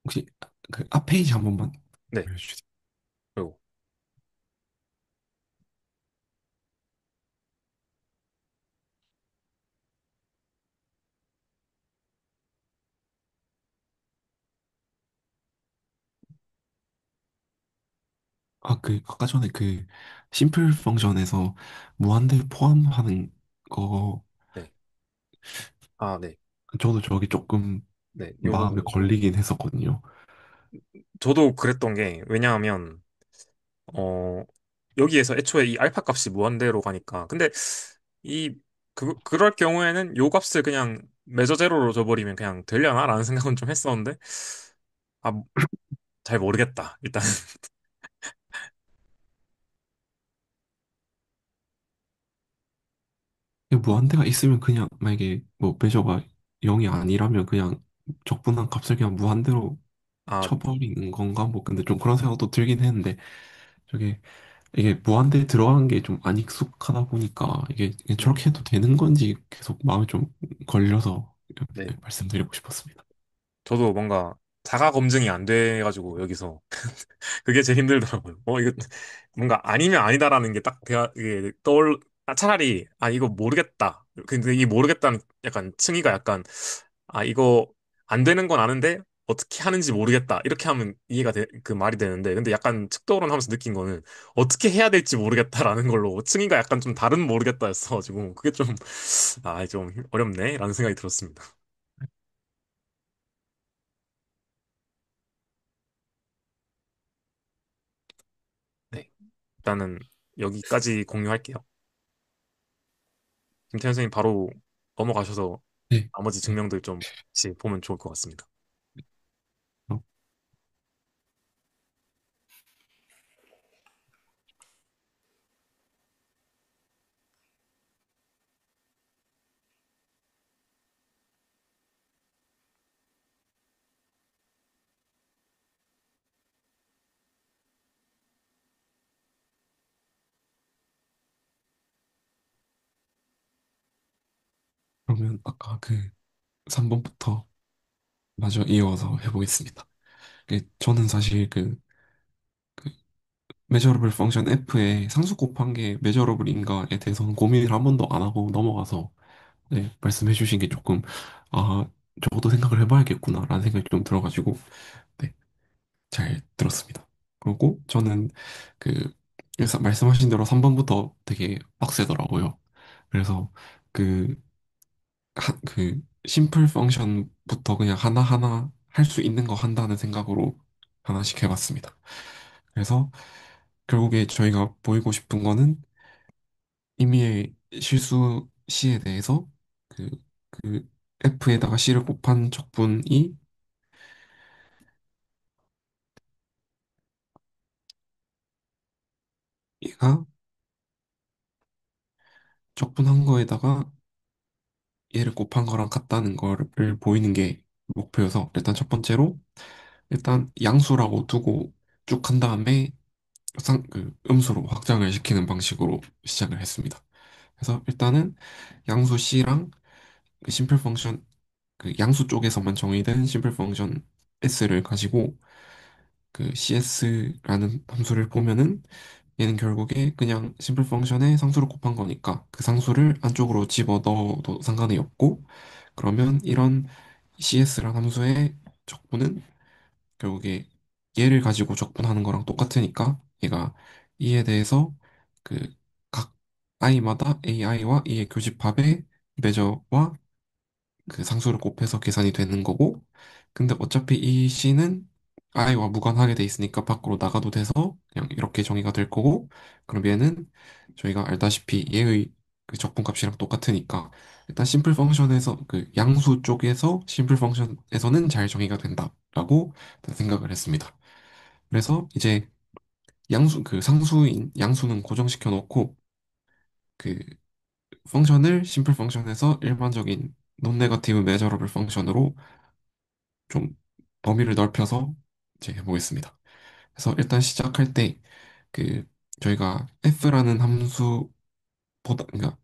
Speaker 3: 혹시 그 앞 페이지 한 번만
Speaker 1: 네.
Speaker 3: 보여주세요.
Speaker 1: 그리고
Speaker 3: 아까 전에 그 심플 펑션에서 무한대 포함하는 거,
Speaker 1: 네. 아, 네.
Speaker 3: 저도 저게 조금
Speaker 1: 네. 요
Speaker 3: 마음에
Speaker 1: 부분 좀
Speaker 3: 걸리긴 했었거든요.
Speaker 1: 저도 그랬던 게 왜냐하면 어 여기에서 애초에 이 알파 값이 무한대로 가니까 근데 이 그럴 경우에는 요 값을 그냥 매저 제로로 줘버리면 그냥 되려나라는 생각은 좀 했었는데 아, 잘 모르겠다. 일단
Speaker 3: 무한대가 있으면 그냥 만약에 뭐 매저가 0이 아니라면 그냥 적분한 값을 그냥 무한대로
Speaker 1: 아,
Speaker 3: 쳐버리는 건가? 뭐 근데 좀 그런 생각도 들긴 했는데 저게 이게 무한대 들어가는 게 좀 안 익숙하다 보니까 이게 저렇게 해도 되는 건지 계속 마음에 좀 걸려서
Speaker 1: 네.
Speaker 3: 이렇게 말씀드리고 싶었습니다.
Speaker 1: 저도 뭔가 자가 검증이 안 돼가지고 여기서 그게 제일 힘들더라고요. 이거 뭔가 아니면 아니다라는 게 딱 이게 차라리 이거 모르겠다. 근데 이 모르겠다는 약간 층위가 약간 이거 안 되는 건 아는데 어떻게 하는지 모르겠다. 이렇게 하면 그 말이 되는데 근데 약간 측도론 하면서 느낀 거는 어떻게 해야 될지 모르겠다라는 걸로 층위가 약간 좀 다른 모르겠다였어가지고 그게 좀 좀 어렵네라는 생각이 들었습니다. 네. 일단은 여기까지 공유할게요. 김태현 선생님 바로 넘어가셔서
Speaker 3: 네.
Speaker 1: 나머지
Speaker 3: 네.
Speaker 1: 증명들 좀 같이 보면 좋을 것 같습니다.
Speaker 3: 어, 그러면 아까 그 3번부터 마저 이어서 해보겠습니다. 저는 사실 그 measurable function f의 상수 곱한 게 measurable인가에 대해서는 고민을 한 번도 안 하고 넘어가서 네, 말씀해 주신 게 조금 아, 저도 생각을 해봐야겠구나라는 생각이 좀 들어가지고 네, 잘 들었습니다. 그리고 저는 그 말씀하신 대로 3번부터 되게 빡세더라고요. 그래서 그, 그 심플 펑션부터 그냥 하나하나 할 수 있는 거 한다는 생각으로 하나씩 해봤습니다. 그래서 결국에 저희가 보이고 싶은 거는 임의의 실수 시에 대해서 그, 그 F에다가 C를 곱한 적분이 얘가 적분한 거에다가 얘를 곱한 거랑 같다는 거를 보이는 게 목표여서 일단 첫 번째로 일단 양수라고 두고 쭉 한 다음에 음수로 확장을 시키는 방식으로 시작을 했습니다. 그래서 일단은 양수 C랑 그 심플 펑션 그 양수 쪽에서만 정의된 심플 펑션 S를 가지고 그 CS라는 함수를 보면은 얘는 결국에 그냥 심플 펑션의 상수를 곱한 거니까 그 상수를 안쪽으로 집어 넣어도 상관이 없고 그러면 이런 CS라는 함수의 적분은 결국에 얘를 가지고 적분하는 거랑 똑같으니까 얘가 이에 대해서 그 각 i마다 ai와 이의 교집합의 매저와 그 상수를 곱해서 계산이 되는 거고 근데 어차피 이 c는 i와 무관하게 돼 있으니까 밖으로 나가도 돼서 그냥 이렇게 정의가 될 거고 그럼 얘는 저희가 알다시피 얘의 그 적분값이랑 똑같으니까 일단 심플 펑션에서 그 양수 쪽에서 심플 펑션에서는 잘 정의가 된다라고 생각을 했습니다. 그래서 이제 그 상수인 양수는 고정시켜 놓고 그 펑션을 심플 펑션에서 일반적인 논 네거티브 메저러블 펑션으로 좀 범위를 넓혀서 이제 해보겠습니다. 그래서 일단 시작할 때 그 저희가 f라는 함수보다 그러니까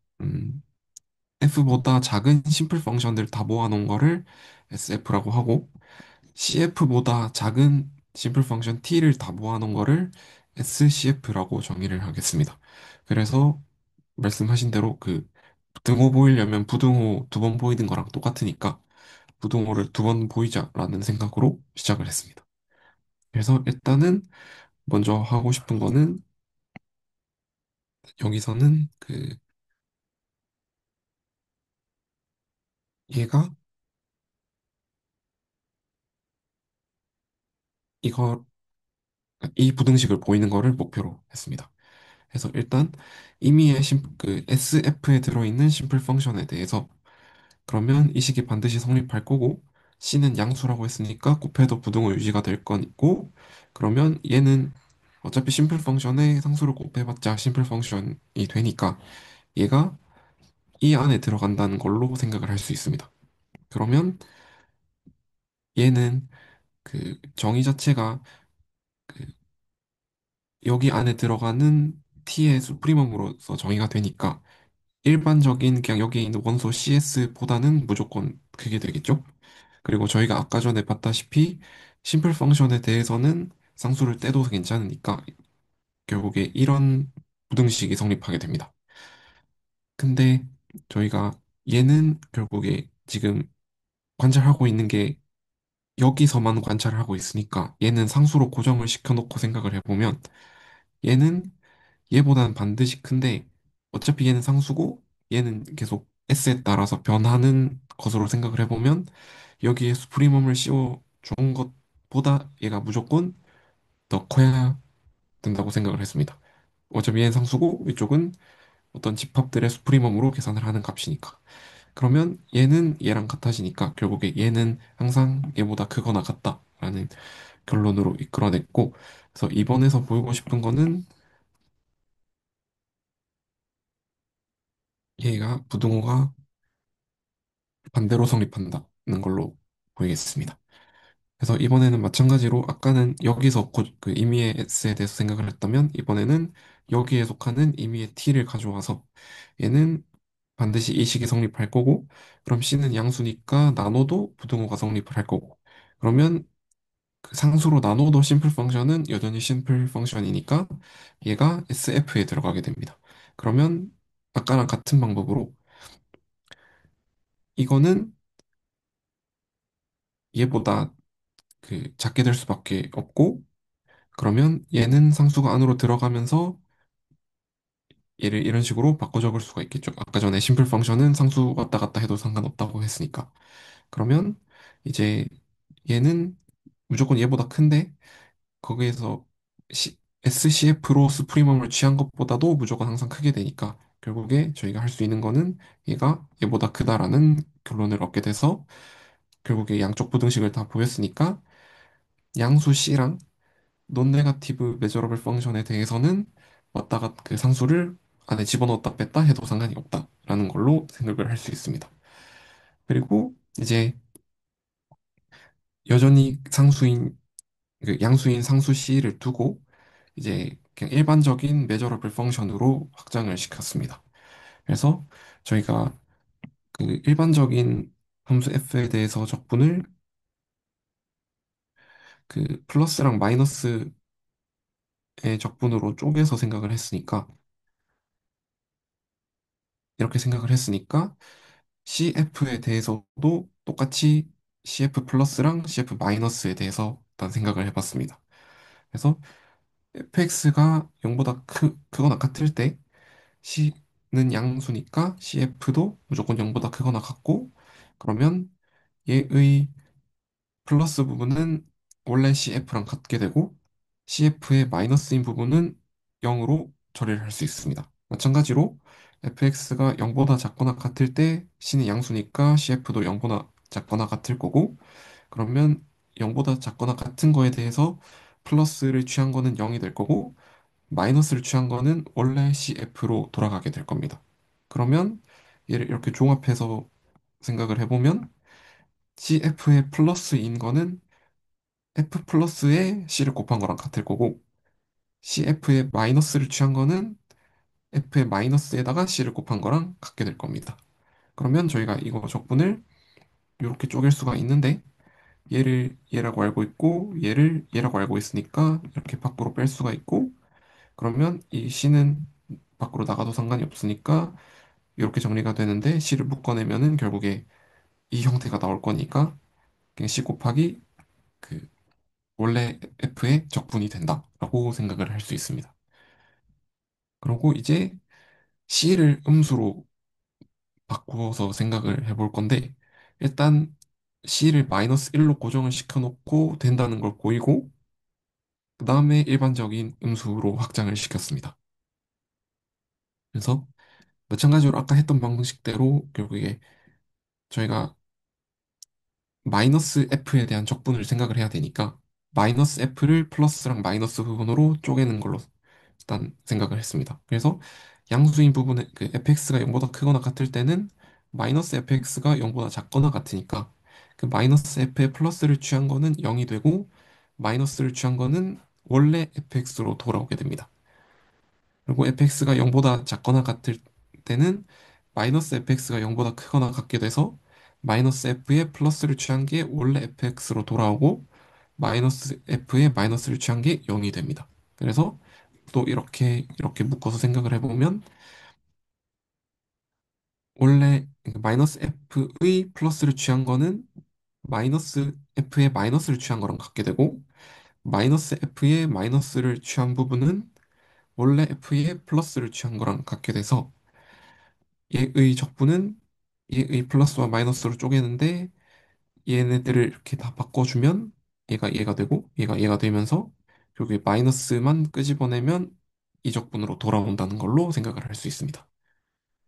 Speaker 3: f보다 작은 심플 펑션들 다 모아놓은 거를 sf라고 하고 cf보다 작은 심플 펑션 t를 다 모아놓은 거를 scf라고 정의를 하겠습니다. 그래서 말씀하신 대로 그 등호 보이려면 부등호 두 번 보이는 거랑 똑같으니까 부등호를 두 번 보이자라는 생각으로 시작을 했습니다. 그래서 일단은 먼저 하고 싶은 거는 여기서는 그 얘가 이거 이 부등식을 보이는 거를 목표로 했습니다. 그래서 일단 임의의 그 SF에 들어있는 심플 펑션에 대해서 그러면 이 식이 반드시 성립할 거고 C는 양수라고 했으니까 곱해도 부등호 유지가 될 거고 그러면 얘는 어차피 심플 펑션의 상수를 곱해봤자 심플 펑션이 되니까 얘가 이 안에 들어간다는 걸로 생각을 할 수 있습니다. 그러면 얘는 그 정의 자체가 그 여기 안에 들어가는 t의 수프리멈으로서 정의가 되니까 일반적인 그냥 여기에 있는 원소 CS보다는 무조건 크게 되겠죠. 그리고 저희가 아까 전에 봤다시피 심플 펑션에 대해서는 상수를 떼도 괜찮으니까 결국에 이런 부등식이 성립하게 됩니다. 근데 저희가 얘는 결국에 지금 관찰하고 있는 게 여기서만 관찰을 하고 있으니까 얘는 상수로 고정을 시켜놓고 생각을 해보면 얘는 얘보다는 반드시 큰데 어차피 얘는 상수고 얘는 계속 S에 따라서 변하는 것으로 생각을 해보면 여기에 수프리멈을 씌워 준 것보다 얘가 무조건 더 커야 된다고 생각을 했습니다. 어차피 얘는 상수고 이쪽은 어떤 집합들의 수프리멈으로 계산을 하는 값이니까. 그러면 얘는 얘랑 같아지니까 결국에 얘는 항상 얘보다 크거나 같다라는 결론으로 이끌어냈고 그래서 이번에서 보이고 싶은 거는 얘가 부등호가 반대로 성립한다는 걸로 보이겠습니다. 그래서 이번에는 마찬가지로 아까는 여기서 그 임의의 s에 대해서 생각을 했다면 이번에는 여기에 속하는 임의의 t를 가져와서 얘는 반드시 이 식이 성립할 거고 그럼 c는 양수니까 나눠도 부등호가 성립을 할 거고 그러면 그 상수로 나눠도 심플 펑션은 여전히 심플 펑션이니까 얘가 SF에 들어가게 됩니다. 그러면 아까랑 같은 방법으로 이거는 얘보다 그 작게 될 수밖에 없고 그러면 얘는 상수가 안으로 들어가면서 얘를 이런 식으로 바꿔 적을 수가 있겠죠. 아까 전에 심플 펑션은 상수 왔다 갔다 해도 상관없다고 했으니까. 그러면 이제 얘는 무조건 얘보다 큰데 거기에서 SCF로 스프리멈을 취한 것보다도 무조건 항상 크게 되니까 결국에 저희가 할 수 있는 거는 얘가 얘보다 크다라는 결론을 얻게 돼서 결국에 양쪽 부등식을 다 보였으니까 양수 C랑 논 네가티브 메저러블 펑션에 대해서는 왔다가 그 상수를 안에 집어넣었다 뺐다 해도 상관이 없다라는 걸로 생각을 할 수 있습니다. 그리고 이제 여전히 상수인 그 양수인 상수 C를 두고 이제 그냥 일반적인 메저러블 펑션으로 확장을 시켰습니다. 그래서 저희가 그 일반적인 함수 f에 대해서 적분을 그 플러스랑 마이너스의 적분으로 쪼개서 생각을 했으니까 이렇게 생각을 했으니까 CF에 대해서도 똑같이 CF 플러스랑 CF 마이너스에 대해서 일단 생각을 해봤습니다. 그래서 fx가 0보다 크거나 같을 때 C는 양수니까 CF도 무조건 0보다 크거나 같고 그러면 얘의 플러스 부분은 원래 CF랑 같게 되고 CF의 마이너스인 부분은 0으로 처리를 할 수 있습니다. 마찬가지로 fx가 0보다 작거나 같을 때 C는 양수니까 CF도 0보다 작거나 같을 거고 그러면 0보다 작거나 같은 거에 대해서 플러스를 취한 거는 0이 될 거고 마이너스를 취한 거는 원래 CF로 돌아가게 될 겁니다. 그러면 얘를 이렇게 종합해서 생각을 해보면 CF의 플러스인 거는 F 플러스에 C를 곱한 거랑 같을 거고 CF의 마이너스를 취한 거는 F의 마이너스에다가 C를 곱한 거랑 같게 될 겁니다. 그러면 저희가 이거 적분을 이렇게 쪼갤 수가 있는데 얘를 얘라고 알고 있고 얘를 얘라고 알고 있으니까 이렇게 밖으로 뺄 수가 있고 그러면 이 C는 밖으로 나가도 상관이 없으니까 이렇게 정리가 되는데 C를 묶어내면은 결국에 이 형태가 나올 거니까 그냥 C 곱하기 그 원래 F의 적분이 된다라고 생각을 할 수 있습니다. 그리고 이제 C를 음수로 바꾸어서 생각을 해볼 건데 일단 C를 마이너스 1로 고정을 시켜놓고 된다는 걸 보이고 그 다음에 일반적인 음수로 확장을 시켰습니다. 그래서 마찬가지로 아까 했던 방식대로 결국에 저희가 마이너스 F에 대한 적분을 생각을 해야 되니까 마이너스 F를 플러스랑 마이너스 부분으로 쪼개는 걸로 일단 생각을 했습니다. 그래서 양수인 부분에 그 fx가 0보다 크거나 같을 때는 마이너스 fx가 0보다 작거나 같으니까 그 마이너스 f의 플러스를 취한 거는 0이 되고 마이너스를 취한 거는 원래 fx로 돌아오게 됩니다. 그리고 fx가 0보다 작거나 같을 때는 마이너스 fx가 0보다 크거나 같게 돼서 마이너스 f의 플러스를 취한 게 원래 fx로 돌아오고 마이너스 f의 마이너스를 취한 게 0이 됩니다. 그래서 또 이렇게 묶어서 생각을 해보면 원래 마이너스 f의 플러스를 취한 거는 마이너스 f의 마이너스를 취한 거랑 같게 되고 마이너스 f의 마이너스를 취한 부분은 원래 f의 플러스를 취한 거랑 같게 돼서 얘의 적분은 얘의 플러스와 마이너스로 쪼개는데 얘네들을 이렇게 다 바꿔주면 얘가 되고 얘가 되면서 결국에 마이너스만 끄집어내면 이 적분으로 돌아온다는 걸로 생각을 할 수 있습니다.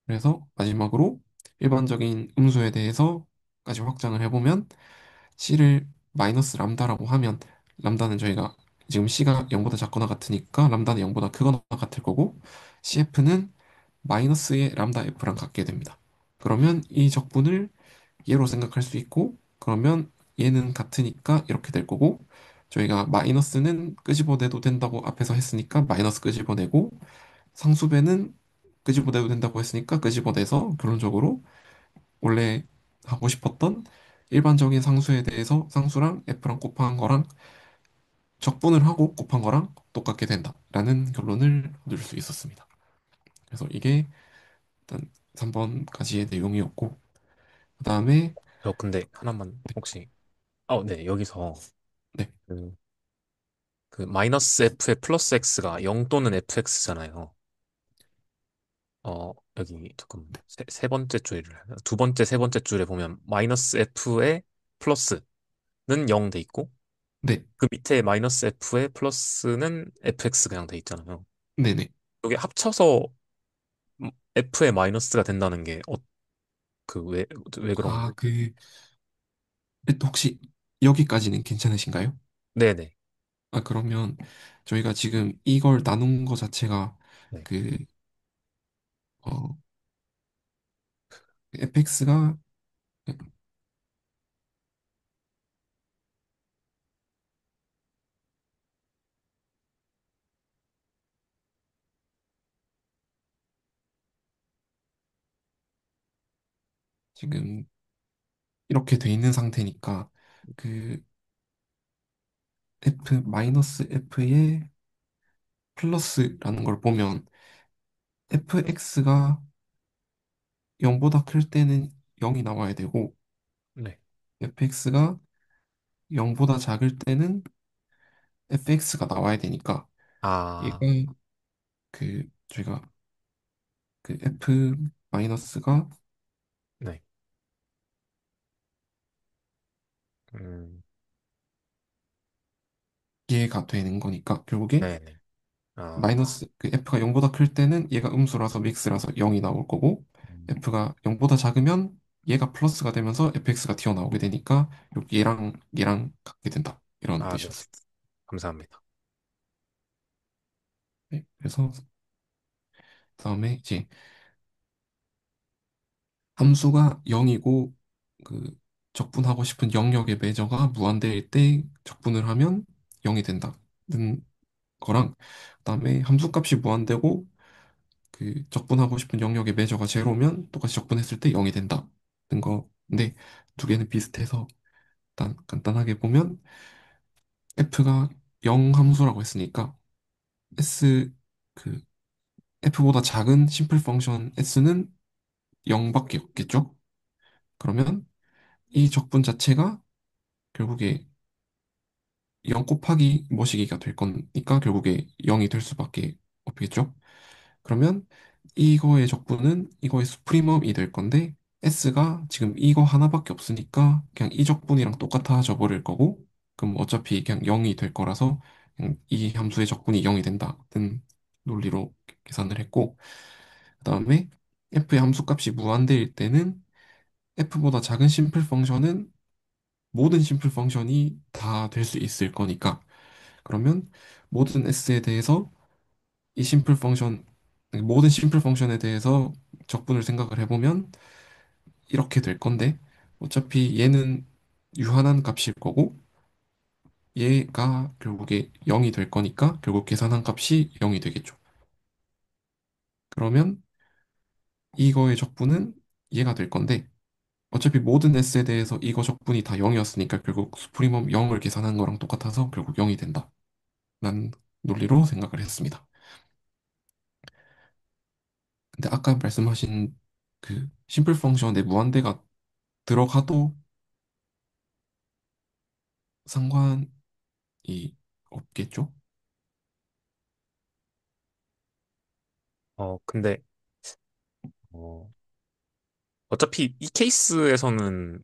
Speaker 3: 그래서 마지막으로 일반적인 음수에 대해서까지 확장을 해보면 C를 마이너스 람다라고 하면 람다는 저희가 지금 C가 0보다 작거나 같으니까 람다는 0보다 크거나 같을 거고 CF는 마이너스의 람다 F랑 같게 됩니다. 그러면 이 적분을 얘로 생각할 수 있고 그러면 얘는 같으니까 이렇게 될 거고 저희가 마이너스는 끄집어내도 된다고 앞에서 했으니까 마이너스 끄집어내고 상수배는 끄집어내도 된다고 했으니까 끄집어내서 결론적으로 원래 하고 싶었던 일반적인 상수에 대해서 상수랑 F랑 곱한 거랑 적분을 하고 곱한 거랑 똑같게 된다라는 결론을 얻을 수 있었습니다. 그래서 이게 일단 3번까지의 내용이었고 그 다음에
Speaker 1: 저 근데 하나만
Speaker 3: 네,
Speaker 1: 혹시 네, 여기서
Speaker 3: 네,
Speaker 1: 그, 그 마이너스 f의 플러스 x가 0 또는 fx잖아요. 여기 잠깐 세 번째 줄을 두 번째 세 번째 줄에 보면 마이너스 f의 플러스는 0 돼 있고
Speaker 3: 네,
Speaker 1: 그 밑에 마이너스 f의 플러스는 fx 그냥 돼 있잖아요.
Speaker 3: 네, 네.
Speaker 1: 여기 합쳐서 F에 마이너스가 된다는 게, 왜 그런
Speaker 3: 아,
Speaker 1: 거예요?
Speaker 3: 혹시 여기까지는 괜찮으신가요?
Speaker 1: 네네.
Speaker 3: 아, 그러면 저희가 지금 이걸 나눈 거 자체가
Speaker 1: 네.
Speaker 3: 그, 어, fx가 지금 이렇게 돼 있는 상태니까 그 f 마이너스 f의 플러스라는 걸 보면 fx가 0보다 클 때는 0이 나와야 되고
Speaker 1: 네.
Speaker 3: fx가 0보다 작을 때는 fx가 나와야 되니까 얘가
Speaker 1: 아,
Speaker 3: 저희가 f 마이너스가
Speaker 1: 네. 음,
Speaker 3: 얘가 되는 거니까 결국에
Speaker 1: 네네. 아,
Speaker 3: 마이너스 f가 0보다 클 때는 얘가 음수라서 믹스라서 0이 나올 거고
Speaker 1: 음.
Speaker 3: f가 0보다 작으면 얘가 플러스가 되면서 fx가 튀어나오게 되니까 여기 얘랑 같게 된다 이런
Speaker 1: 아, 네.
Speaker 3: 뜻이었습니다.
Speaker 1: 감사합니다.
Speaker 3: 네, 그래서 다음에 이제 함수가 0이고 그 적분하고 싶은 영역의 매저가 무한대일 때 적분을 하면 0이 된다는 거랑 그다음에 함수값이 무한대고 적분하고 싶은 영역의 매저가 제로면 똑같이 적분했을 때 0이 된다는 거인데 두 개는 비슷해서 일단 간단하게 보면 f가 0 함수라고 했으니까 s 그 f보다 작은 심플 펑션 s는 0밖에 없겠죠? 그러면 이 적분 자체가 결국에 0 곱하기 뭐시기가 될 거니까 결국에 0이 될 수밖에 없겠죠? 그러면 이거의 적분은 이거의 수프리멈이 될 건데 S가 지금 이거 하나밖에 없으니까 그냥 이 적분이랑 똑같아져 버릴 거고 그럼 어차피 그냥 0이 될 거라서 그냥 이 함수의 적분이 0이 된다는 논리로 계산을 했고 그다음에 F의 함수값이 무한대일 때는 F보다 작은 심플 펑션은 모든 심플 펑션이 다 될 수 있을 거니까 그러면 모든 S에 대해서 이 심플 펑션, 모든 심플 펑션에 대해서 적분을 생각을 해보면 이렇게 될 건데, 어차피 얘는 유한한 값일 거고, 얘가 결국에 0이 될 거니까, 결국 계산한 값이 0이 되겠죠. 그러면 이거의 적분은 얘가 될 건데, 어차피 모든 S에 대해서 이거 적분이 다 0이었으니까 결국 수프리멈 0을 계산한 거랑 똑같아서 결국 0이 된다. 라는 논리로 생각을 했습니다. 근데 아까 말씀하신 심플 펑션에 무한대가 들어가도 상관이 없겠죠?
Speaker 1: 근데, 어, 어차피 이 케이스에서는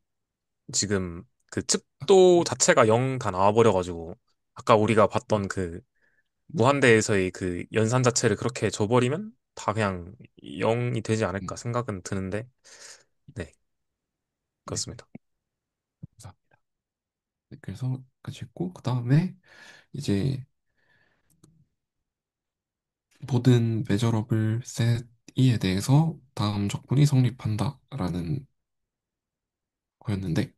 Speaker 1: 지금 그 측도 자체가 0 다 나와버려가지고, 아까 우리가 봤던 그 무한대에서의 그 연산 자체를 그렇게 줘버리면 다 그냥 0이 되지
Speaker 3: 음,
Speaker 1: 않을까 생각은 드는데, 네,
Speaker 3: 네,
Speaker 1: 그렇습니다.
Speaker 3: 감사합니다. 네, 그래서 까지 했고, 그 다음에 이제 모든 메저러블 셋 E에 대해서 다음 적분이 성립한다라는 거였는데,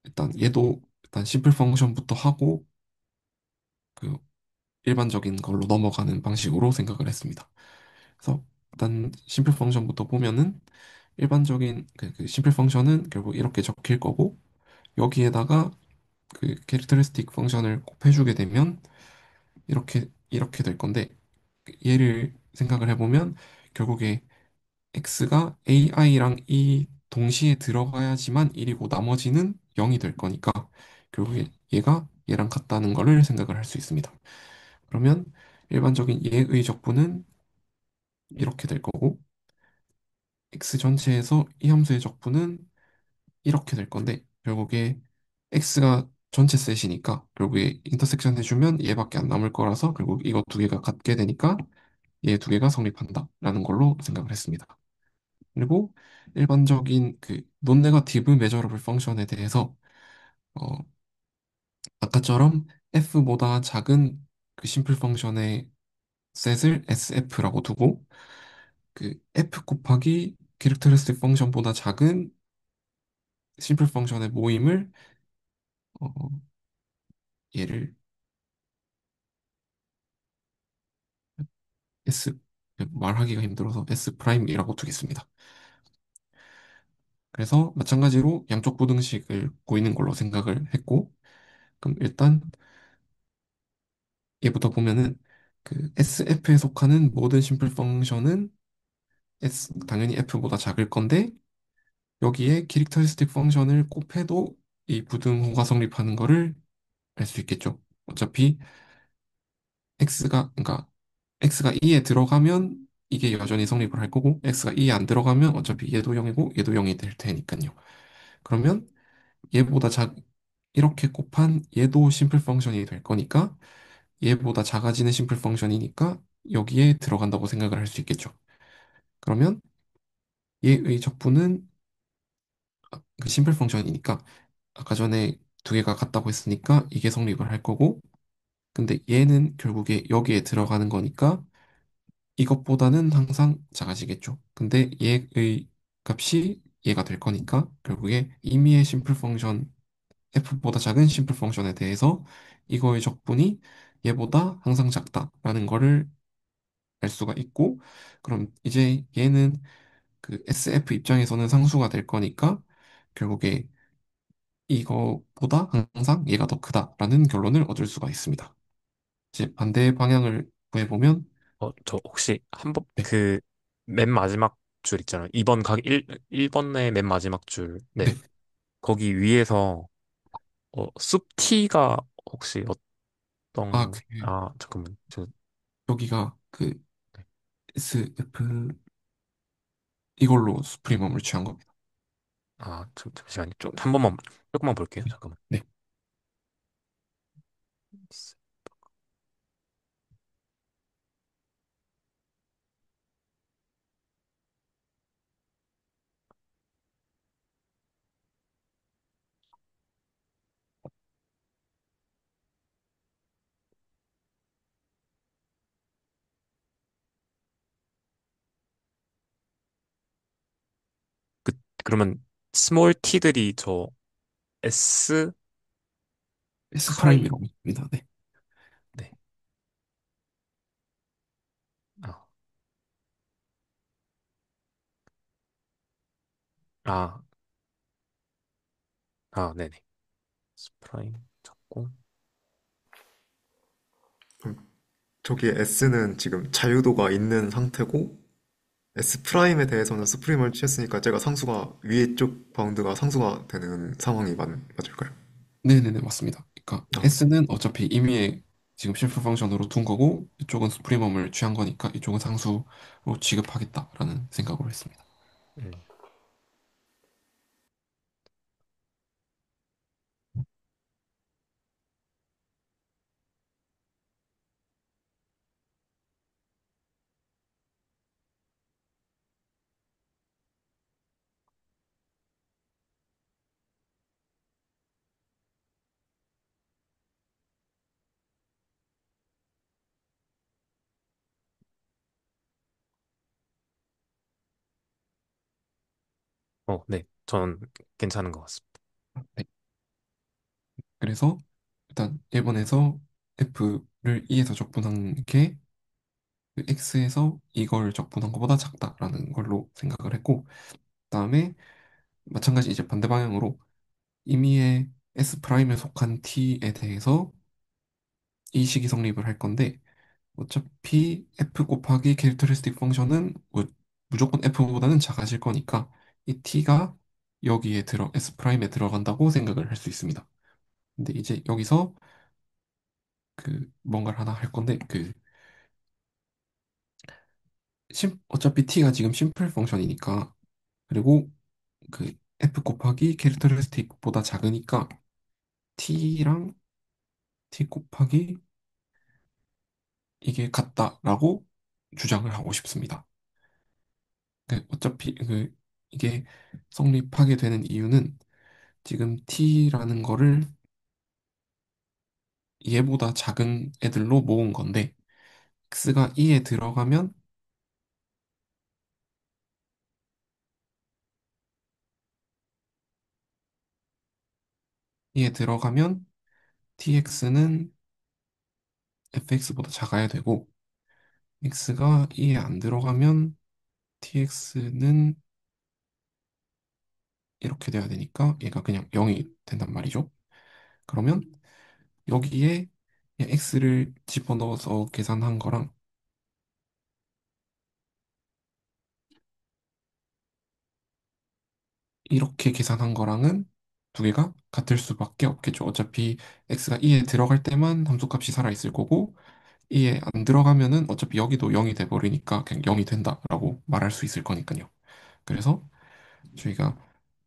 Speaker 3: 일단 얘도 일단 심플 펑션부터 하고 그 일반적인 걸로 넘어가는 방식으로 생각을 했습니다. 그래서 일단 심플 펑션부터 보면은 일반적인 심플 펑션은 결국 이렇게 적힐 거고 여기에다가 캐릭터리스틱 펑션을 곱해주게 되면 이렇게 될 건데 얘를 생각을 해보면 결국에 x가 ai랑 이 동시에 들어가야지만 1이고 나머지는 0이 될 거니까 결국에 얘가 얘랑 같다는 거를 생각을 할 수 있습니다. 그러면 일반적인 얘의 적분은 이렇게 될 거고 x 전체에서 이 함수의 적분은 이렇게 될 건데 결국에 x가 전체 셋이니까 결국에 인터섹션 해주면 얘밖에 안 남을 거라서 결국 이거 두 개가 같게 되니까 얘 두 개가 성립한다라는 걸로 생각을 했습니다. 그리고 일반적인 그 논네거티브 메저러블 펑션에 대해서 어, 아까처럼 f보다 작은 그 심플 펑션의 셋을 sf라고 두고 그 f 곱하기 캐릭터리스틱 펑션보다 작은 심플 펑션의 모임을 어, 얘를 s 말하기가 힘들어서 s 프라임이라고 두겠습니다. 그래서 마찬가지로 양쪽 부등식을 보이는 걸로 생각을 했고, 그럼 일단 얘부터 보면은 그 SF에 속하는 모든 심플 펑션은 당연히 F보다 작을 건데 여기에 캐릭터리스틱 펑션을 곱해도 이 부등호가 성립하는 거를 알 수 있겠죠. 어차피 그러니까 X가 2에 들어가면 이게 여전히 성립을 할 거고 X가 2에 안 들어가면 어차피 얘도 0이고 얘도 0이 될 테니까요. 그러면 얘보다 이렇게 곱한 얘도 심플 펑션이 될 거니까 얘보다 작아지는 심플 펑션이니까 여기에 들어간다고 생각을 할 수 있겠죠. 그러면 얘의 적분은 그 심플 펑션이니까 아까 전에 두 개가 같다고 했으니까 이게 성립을 할 거고 근데 얘는 결국에 여기에 들어가는 거니까 이것보다는 항상 작아지겠죠. 근데 얘의 값이 얘가 될 거니까 결국에 임의의 심플 펑션 f보다 작은 심플 펑션에 대해서 이거의 적분이 얘보다 항상 작다라는 거를 알 수가 있고 그럼 이제 얘는 그 SF 입장에서는 상수가 될 거니까 결국에 이거보다 항상 얘가 더 크다라는 결론을 얻을 수가 있습니다. 이제 반대 방향을 구해보면
Speaker 1: 저 혹시 한 번,
Speaker 3: 네,
Speaker 1: 맨 마지막 줄 있잖아요. 2번 일 번의 맨 마지막 줄. 네.
Speaker 3: 네.
Speaker 1: 거기 위에서, 숲 T가 혹시
Speaker 3: 아, 그
Speaker 1: 잠깐만.
Speaker 3: 여기가 그
Speaker 1: 네.
Speaker 3: SF 이걸로 수프리멈을 취한 겁니다.
Speaker 1: 잠시만요. 한 번만, 조금만 볼게요.
Speaker 3: 네.
Speaker 1: 잠깐만.
Speaker 3: 네.
Speaker 1: 그, 그러면, 스몰 T들이 저 S
Speaker 3: S
Speaker 1: 프라임,
Speaker 3: 프라임이라고 있습니다. 네.
Speaker 1: 네. 아, 아, 네네. S 프라임 잡고,
Speaker 2: 저기 S는 지금 자유도가 있는 상태고 S 프라임에 대해서는 스프림을 취했으니까 제가 상수가 위에 쪽 바운드가 상수가 되는 상황이 맞을까요?
Speaker 3: 네네네, 맞습니다. 그러니까
Speaker 2: 아,
Speaker 3: S는 어차피 임의의 지금 심플 펑션으로 둔 거고 이쪽은 수프리멈을 취한 거니까 이쪽은 상수로 취급하겠다라는 생각으로 했습니다.
Speaker 1: 음. 네. 저는 괜찮은 것 같습니다.
Speaker 3: 네. 그래서 일단 1번에서 F를 2에서 적분한 게 그 X에서 이걸 적분한 것보다 작다라는 걸로 생각을 했고 그다음에 마찬가지 이제 반대 방향으로 임의의 S 프라임에 속한 T에 대해서 이 식이 성립을 할 건데 어차피 F 곱하기 캐릭터리스틱 펑션은 무조건 F보다는 작아질 거니까 이 T가 여기에 S 프라임에 들어간다고 생각을 할 수 있습니다. 근데 이제 여기서 그 뭔가를 하나 할 건데 어차피 t가 지금 심플 펑션이니까 그리고 그 f 곱하기 캐릭터리스틱보다 작으니까 t랑 t 곱하기 이게 같다라고 주장을 하고 싶습니다. 어차피 이게 성립하게 되는 이유는 지금 t라는 거를 얘보다 작은 애들로 모은 건데 x가 2에 들어가면 2에 들어가면 tx는 fx보다 작아야 되고 x가 2에 안 들어가면 tx는 이렇게 돼야 되니까 얘가 그냥 0이 된단 말이죠. 그러면 여기에 x를 집어넣어서 계산한 거랑 이렇게 계산한 거랑은 두 개가 같을 수밖에 없겠죠. 어차피 x가 2에 들어갈 때만 함수값이 살아있을 거고 2에 안 들어가면은 어차피 여기도 0이 돼버리니까 그냥 0이 된다라고 말할 수 있을 거니까요. 그래서 저희가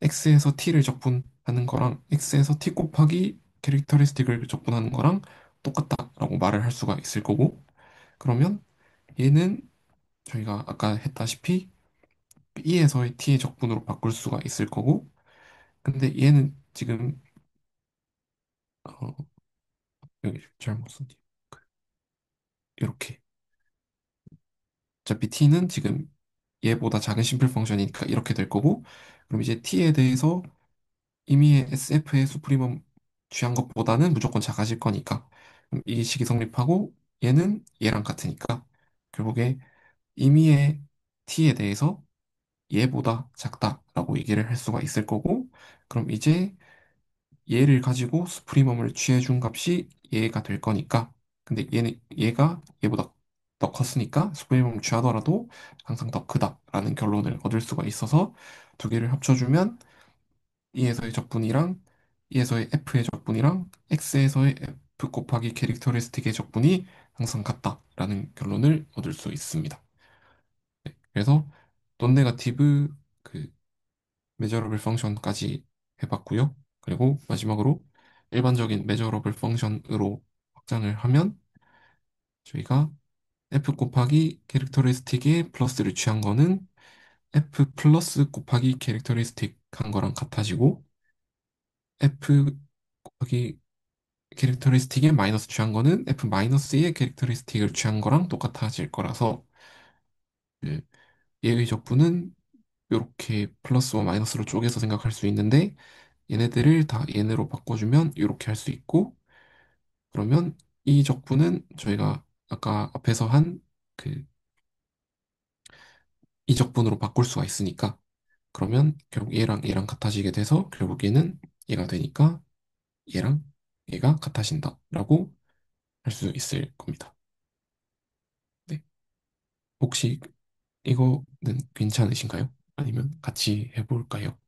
Speaker 3: x에서 t를 적분하는 거랑 x에서 t 곱하기 캐릭터리스틱을 적분하는 거랑 똑같다라고 말을 할 수가 있을 거고 그러면 얘는 저희가 아까 했다시피 2에서의 t의 적분으로 바꿀 수가 있을 거고 근데 얘는 지금 어, 여기 잘못 썼지. 이렇게 어차피 t는 지금 얘보다 작은 심플 펑션이니까 이렇게 될 거고 그럼 이제 t에 대해서 이미 SF의 수프리멈 취한 것보다는 무조건 작아질 거니까 그럼 이 식이 성립하고 얘는 얘랑 같으니까 결국에 임의의 t에 대해서 얘보다 작다라고 얘기를 할 수가 있을 거고 그럼 이제 얘를 가지고 수프리멈을 취해준 값이 얘가 될 거니까 근데 얘가 얘보다 더 컸으니까 수프리멈을 취하더라도 항상 더 크다라는 결론을 얻을 수가 있어서 두 개를 합쳐주면 E에서의 적분이랑 E에서의 F의 적분이랑 X에서의 F 곱하기 캐릭터리스틱의 적분이 항상 같다라는 결론을 얻을 수 있습니다. 그래서 논네가티브 그 메저러블 펑션까지 해봤고요. 그리고 마지막으로 일반적인 메저러블 펑션으로 확장을 하면 저희가 f 곱하기 캐릭터리스틱의 플러스를 취한 거는 f 플러스 곱하기 캐릭터리스틱 한 거랑 같아지고 f 곱하기 캐릭터리스틱의 마이너스 취한 거는 f 마이너스의 캐릭터리스틱을 취한 거랑 똑같아질 거라서 그 얘의 적분은 이렇게 플러스와 마이너스로 쪼개서 생각할 수 있는데 얘네들을 다 얘네로 바꿔주면 이렇게 할 수 있고 그러면 이 적분은 저희가 아까 앞에서 한 그 이 적분으로 바꿀 수가 있으니까 그러면 결국 얘랑 얘랑 같아지게 돼서 결국 얘는 얘가 되니까 얘랑 얘가 같아진다라고 할 수 있을 겁니다. 네. 혹시 이거는 괜찮으신가요? 아니면 같이 해볼까요?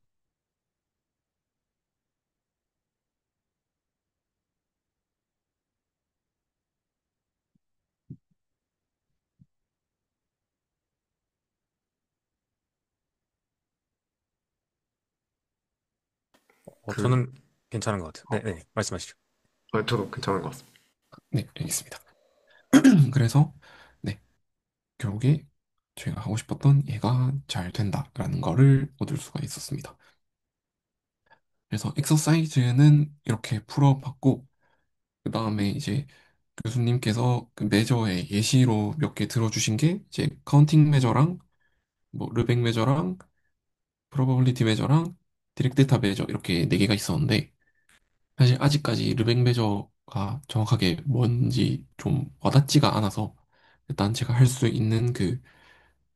Speaker 2: 그,
Speaker 1: 저는 괜찮은 것 같아요. 네, 네, 말씀하시죠.
Speaker 2: 저도 괜찮은 것 같습니다.
Speaker 3: 네, 알겠습니다. 그래서 네, 결국에 제가 하고 싶었던 얘가 잘 된다라는 거를 얻을 수가 있었습니다. 그래서 엑서사이즈는 이렇게 풀어봤고, 그 다음에 이제 교수님께서 그 매저의 예시로 몇 개 들어주신 게 이제 카운팅 매저랑 뭐 르벡 매저랑 프로버빌리티 매저랑 디렉트 데이터 매저 이렇게 네 개가 있었는데 사실 아직까지 르벡 매저가 정확하게 뭔지 좀 와닿지가 않아서 일단 제가 할 수 있는 그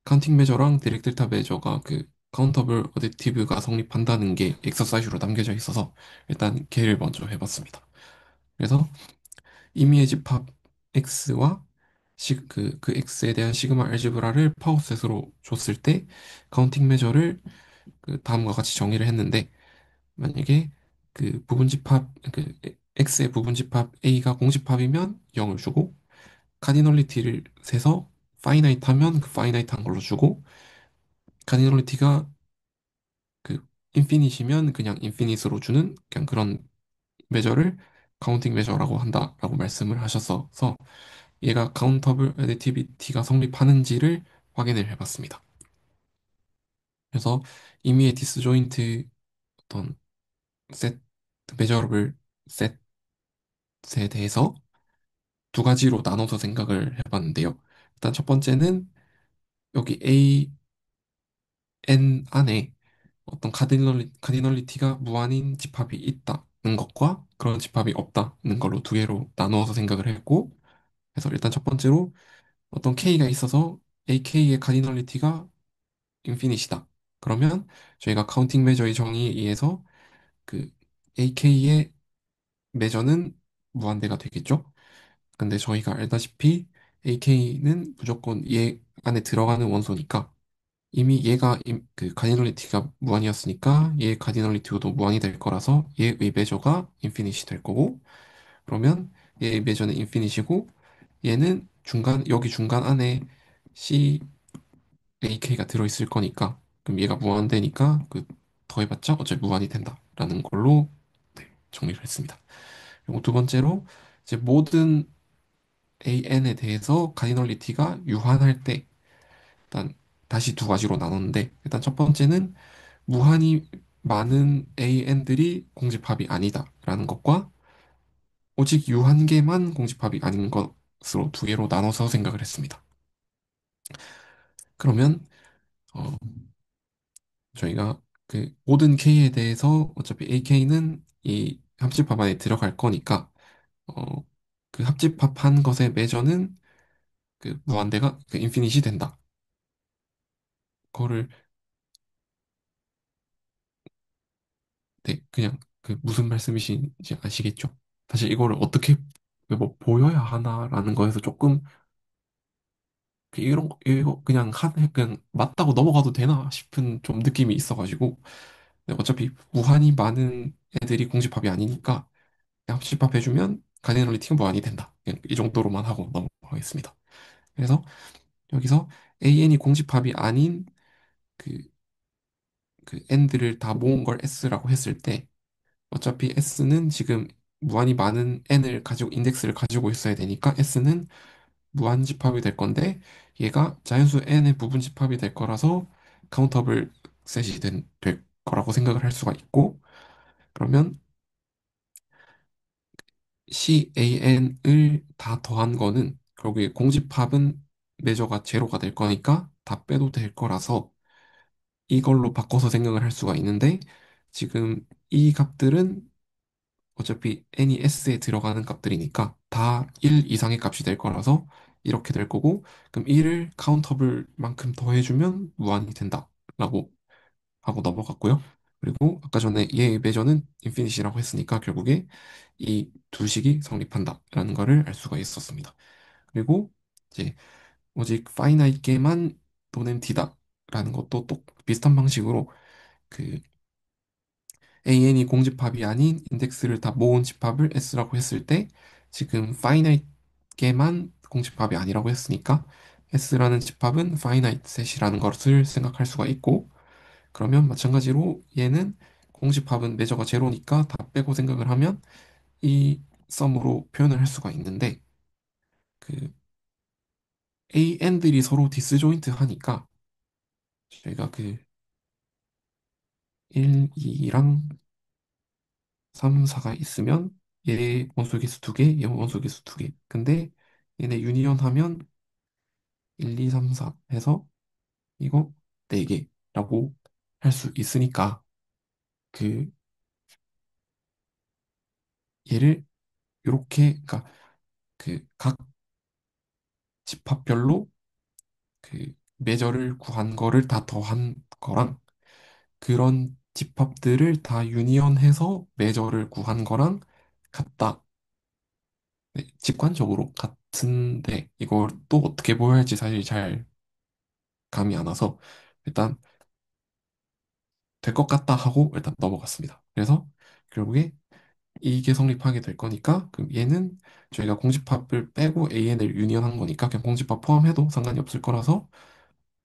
Speaker 3: 카운팅 매저랑 디렉트 데이터 매저가 그 카운터블 어댑티브가 성립한다는 게 엑서사이즈로 남겨져 있어서 일단 걔를 먼저 해봤습니다. 그래서 이미의 집합 X와 그 X에 대한 시그마 알제브라를 파워셋으로 줬을 때 카운팅 매저를 그 다음과 같이 정의를 했는데 만약에 그 부분집합 그 X의 부분집합 A가 공집합이면 0을 주고 카디널리티를 세서 파이나이트 하면 그 파이나이트 한 걸로 주고 카디널리티가 그 인피니시면 그냥 인피니트로 주는 그냥 그런 매저를 카운팅 매저라고 한다라고 말씀을 하셨어서 얘가 카운터블 애디티비티가 성립하는지를 확인을 해봤습니다. 그래서 임의의 디스조인트 어떤 셋, 메저러블 셋에 대해서 두 가지로 나눠서 생각을 해봤는데요. 일단 첫 번째는 여기 AN 안에 어떤 카디널리티가 무한인 집합이 있다는 것과 그런 집합이 없다는 걸로 두 개로 나누어서 생각을 했고, 그래서 일단 첫 번째로 어떤 K가 있어서 AK의 카디널리티가 인피니시다. 그러면 저희가 카운팅 메저의 정의에 의해서 그 AK의 매저는 무한대가 되겠죠? 근데 저희가 알다시피 AK는 무조건 얘 안에 들어가는 원소니까 이미 얘가 그 카디널리티가 무한이었으니까 얘의 카디널리티도 무한이 될 거라서 얘의 매저가 인피니시 될 거고 그러면 얘의 매저는 인피니시고 얘는 여기 중간 안에 C AK가 들어있을 거니까 그럼 얘가 무한대니까 그 더해봤자 어차피 무한이 된다라는 걸로 네, 정리를 했습니다. 그리고 두 번째로 이제 모든 AN에 대해서 카디널리티가 유한할 때 일단 다시 두 가지로 나눴는데 일단 첫 번째는 무한히 많은 AN들이 공집합이 아니다라는 것과 오직 유한계만 공집합이 아닌 것으로 두 개로 나눠서 생각을 했습니다. 그러면 어, 저희가 그 모든 K에 대해서 어차피 AK는 이 합집합 안에 들어갈 거니까 어, 그 합집합한 것의 매저는 그 무한대가 그 인피니시 된다. 그거를 네, 그냥 그 무슨 말씀이신지 아시겠죠? 사실 이거를 어떻게 뭐 보여야 하나라는 거에서 조금 이거 그냥 맞다고 넘어가도 되나 싶은 좀 느낌이 있어가지고 네, 어차피 무한히 많은 애들이 공집합이 아니니까 그냥 합집합 해주면 가디널리티가 무한이 된다. 그냥 이 정도로만 하고 넘어가겠습니다. 그래서 여기서 AN이 공집합이 아닌 그, 그 N들을 다 모은 걸 S라고 했을 때 어차피 S는 지금 무한히 많은 N을 가지고 인덱스를 가지고 있어야 되니까 S는 무한 집합이 될 건데 얘가 자연수 n의 부분 집합이 될 거라서 카운터블 셋이 될 거라고 생각을 할 수가 있고 그러면 CAN을 다 더한 거는 결국에 공집합은 매저가 제로가 될 거니까 다 빼도 될 거라서 이걸로 바꿔서 생각을 할 수가 있는데 지금 이 값들은 어차피 n이 s에 들어가는 값들이니까 다 1 이상의 값이 될 거라서 이렇게 될 거고 그럼 1을 카운터블만큼 더해주면 무한이 된다라고 하고 넘어갔고요. 그리고 아까 전에 얘의 매저는 인피니시라고 했으니까 결국에 이 두 식이 성립한다라는 거를 알 수가 있었습니다. 그리고 이제 오직 파이나이트게만 또는 D다라는 것도 또 비슷한 방식으로 그 AN이 공집합이 아닌 인덱스를 다 모은 집합을 S라고 했을 때 지금 파이나이트게만 공집합이 아니라고 했으니까 S라는 집합은 파이나이트 셋이라는 것을 생각할 수가 있고 그러면 마찬가지로 얘는 공집합은 매저가 제로니까 다 빼고 생각을 하면 이 썸으로 표현을 할 수가 있는데 그 AN들이 서로 디스조인트 하니까 저희가 그 1, 2랑 3, 4가 있으면 얘 원소개수 두 개, 얘 원소개수 두 개. 근데 얘네 유니온 하면 1, 2, 3, 4 해서 이거 네 개라고 할 수 있으니까 그 얘를 이렇게 그러니까 그 각 집합별로 그 매저를 구한 거를 다 더한 거랑 그런 집합들을 다 유니온해서 매저를 구한 거랑 같다. 네, 직관적으로 같은데 이걸 또 어떻게 보여야 할지 사실 잘 감이 안 와서 일단 될 것 같다 하고 일단 넘어갔습니다. 그래서 결국에 이게 성립하게 될 거니까 그럼 얘는 저희가 공집합을 빼고 AN을 유니언한 거니까 그냥 공집합 포함해도 상관이 없을 거라서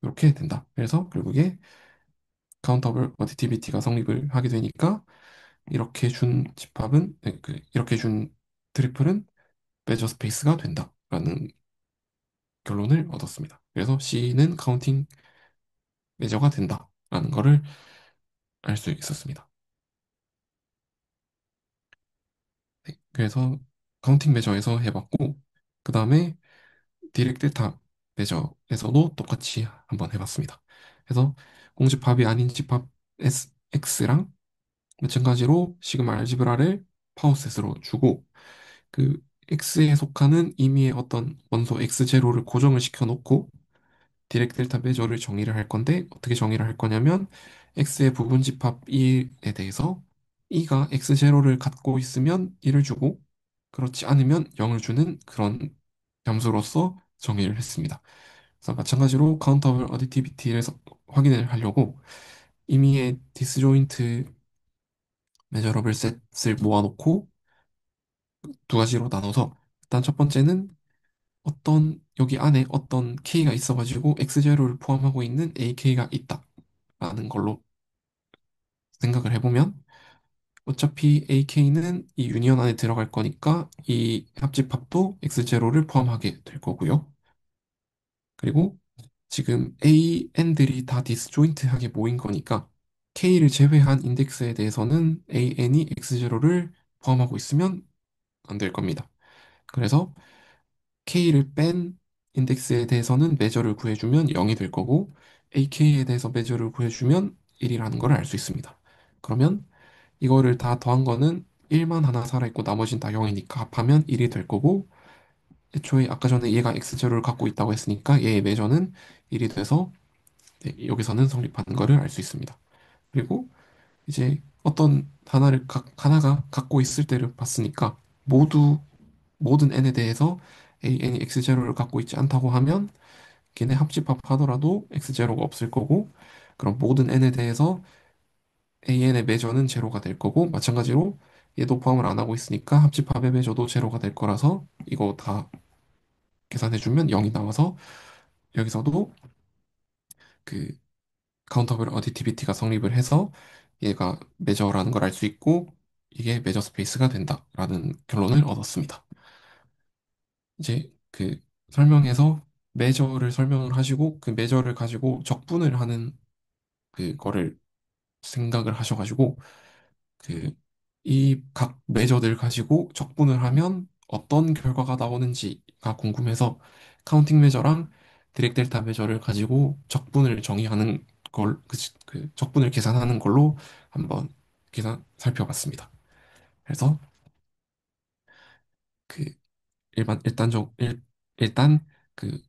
Speaker 3: 이렇게 된다. 그래서 결국에 카운터블 어디티비티가 성립을 하게 되니까 이렇게 준 집합은 이렇게 준 트리플은 메저 스페이스가 된다라는 결론을 얻었습니다. 그래서 C는 카운팅 매저가 된다라는 거를 알 수 있었습니다. 네, 그래서 카운팅 매저에서 해봤고, 그 다음에 디렉 델타 매저에서도 똑같이 한번 해봤습니다. 그래서 공집합이 아닌 집합 X랑 마찬가지로 시그마 알지브라를 파워셋으로 주고, 그 X에 속하는 임의의 어떤 원소 X0를 고정을 시켜놓고 디렉 델타 매저를 정의를 할 건데, 어떻게 정의를 할 거냐면 X의 부분 집합 1에 대해서 E가 X0를 갖고 있으면 1을 주고, 그렇지 않으면 0을 주는 그런 함수로서 정의를 했습니다. 그래서 마찬가지로 카운터블 어디티비티를 확인을 하려고 임의의 디스조인트 메저러블 셋을 모아놓고 두 가지로 나눠서, 일단 첫 번째는 어떤 여기 안에 어떤 k가 있어가지고 x0를 포함하고 있는 ak가 있다라는 걸로 생각을 해보면, 어차피 ak는 이 유니언 안에 들어갈 거니까 이 합집합도 x0를 포함하게 될 거고요. 그리고 지금 an들이 다 디스조인트하게 모인 거니까 k를 제외한 인덱스에 대해서는 an이 x0를 포함하고 있으면 안 될 겁니다. 그래서 k를 뺀 인덱스에 대해서는 매저를 구해주면 0이 될 거고, ak에 대해서 매저를 구해주면 1이라는 걸 알 수 있습니다. 그러면 이거를 다 더한 거는 1만 하나 살아있고 나머지는 다 0이니까 합하면 1이 될 거고, 애초에 아까 전에 얘가 x0를 갖고 있다고 했으니까 얘의 매저는 1이 돼서, 네, 여기서는 성립하는 거를 알 수 있습니다. 그리고 이제 어떤 하나가 갖고 있을 때를 봤으니까 모든 n에 대해서 an이 x0를 갖고 있지 않다고 하면 걔네 합집합하더라도 x0가 없을 거고, 그럼 모든 n에 대해서 an의 매저는 제로가 될 거고, 마찬가지로 얘도 포함을 안 하고 있으니까 합집합의 매저도 제로가 될 거라서 이거 다 계산해주면 0이 나와서 여기서도 그 카운터블 어디티비티가 성립을 해서 얘가 매저라는 걸 알 수 있고, 이게 매저 스페이스가 된다라는 결론을 얻었습니다. 이제 그 설명에서 매저를 설명을 하시고 그 매저를 가지고 적분을 하는 그거를 생각을 하셔가지고, 그 이 각 매저들 가지고 적분을 하면 어떤 결과가 나오는지가 궁금해서 카운팅 매저랑 디렉 델타 매저를 가지고 적분을 정의하는 그 적분을 계산하는 걸로 한번 계산 살펴봤습니다. 그래서 그 일단 그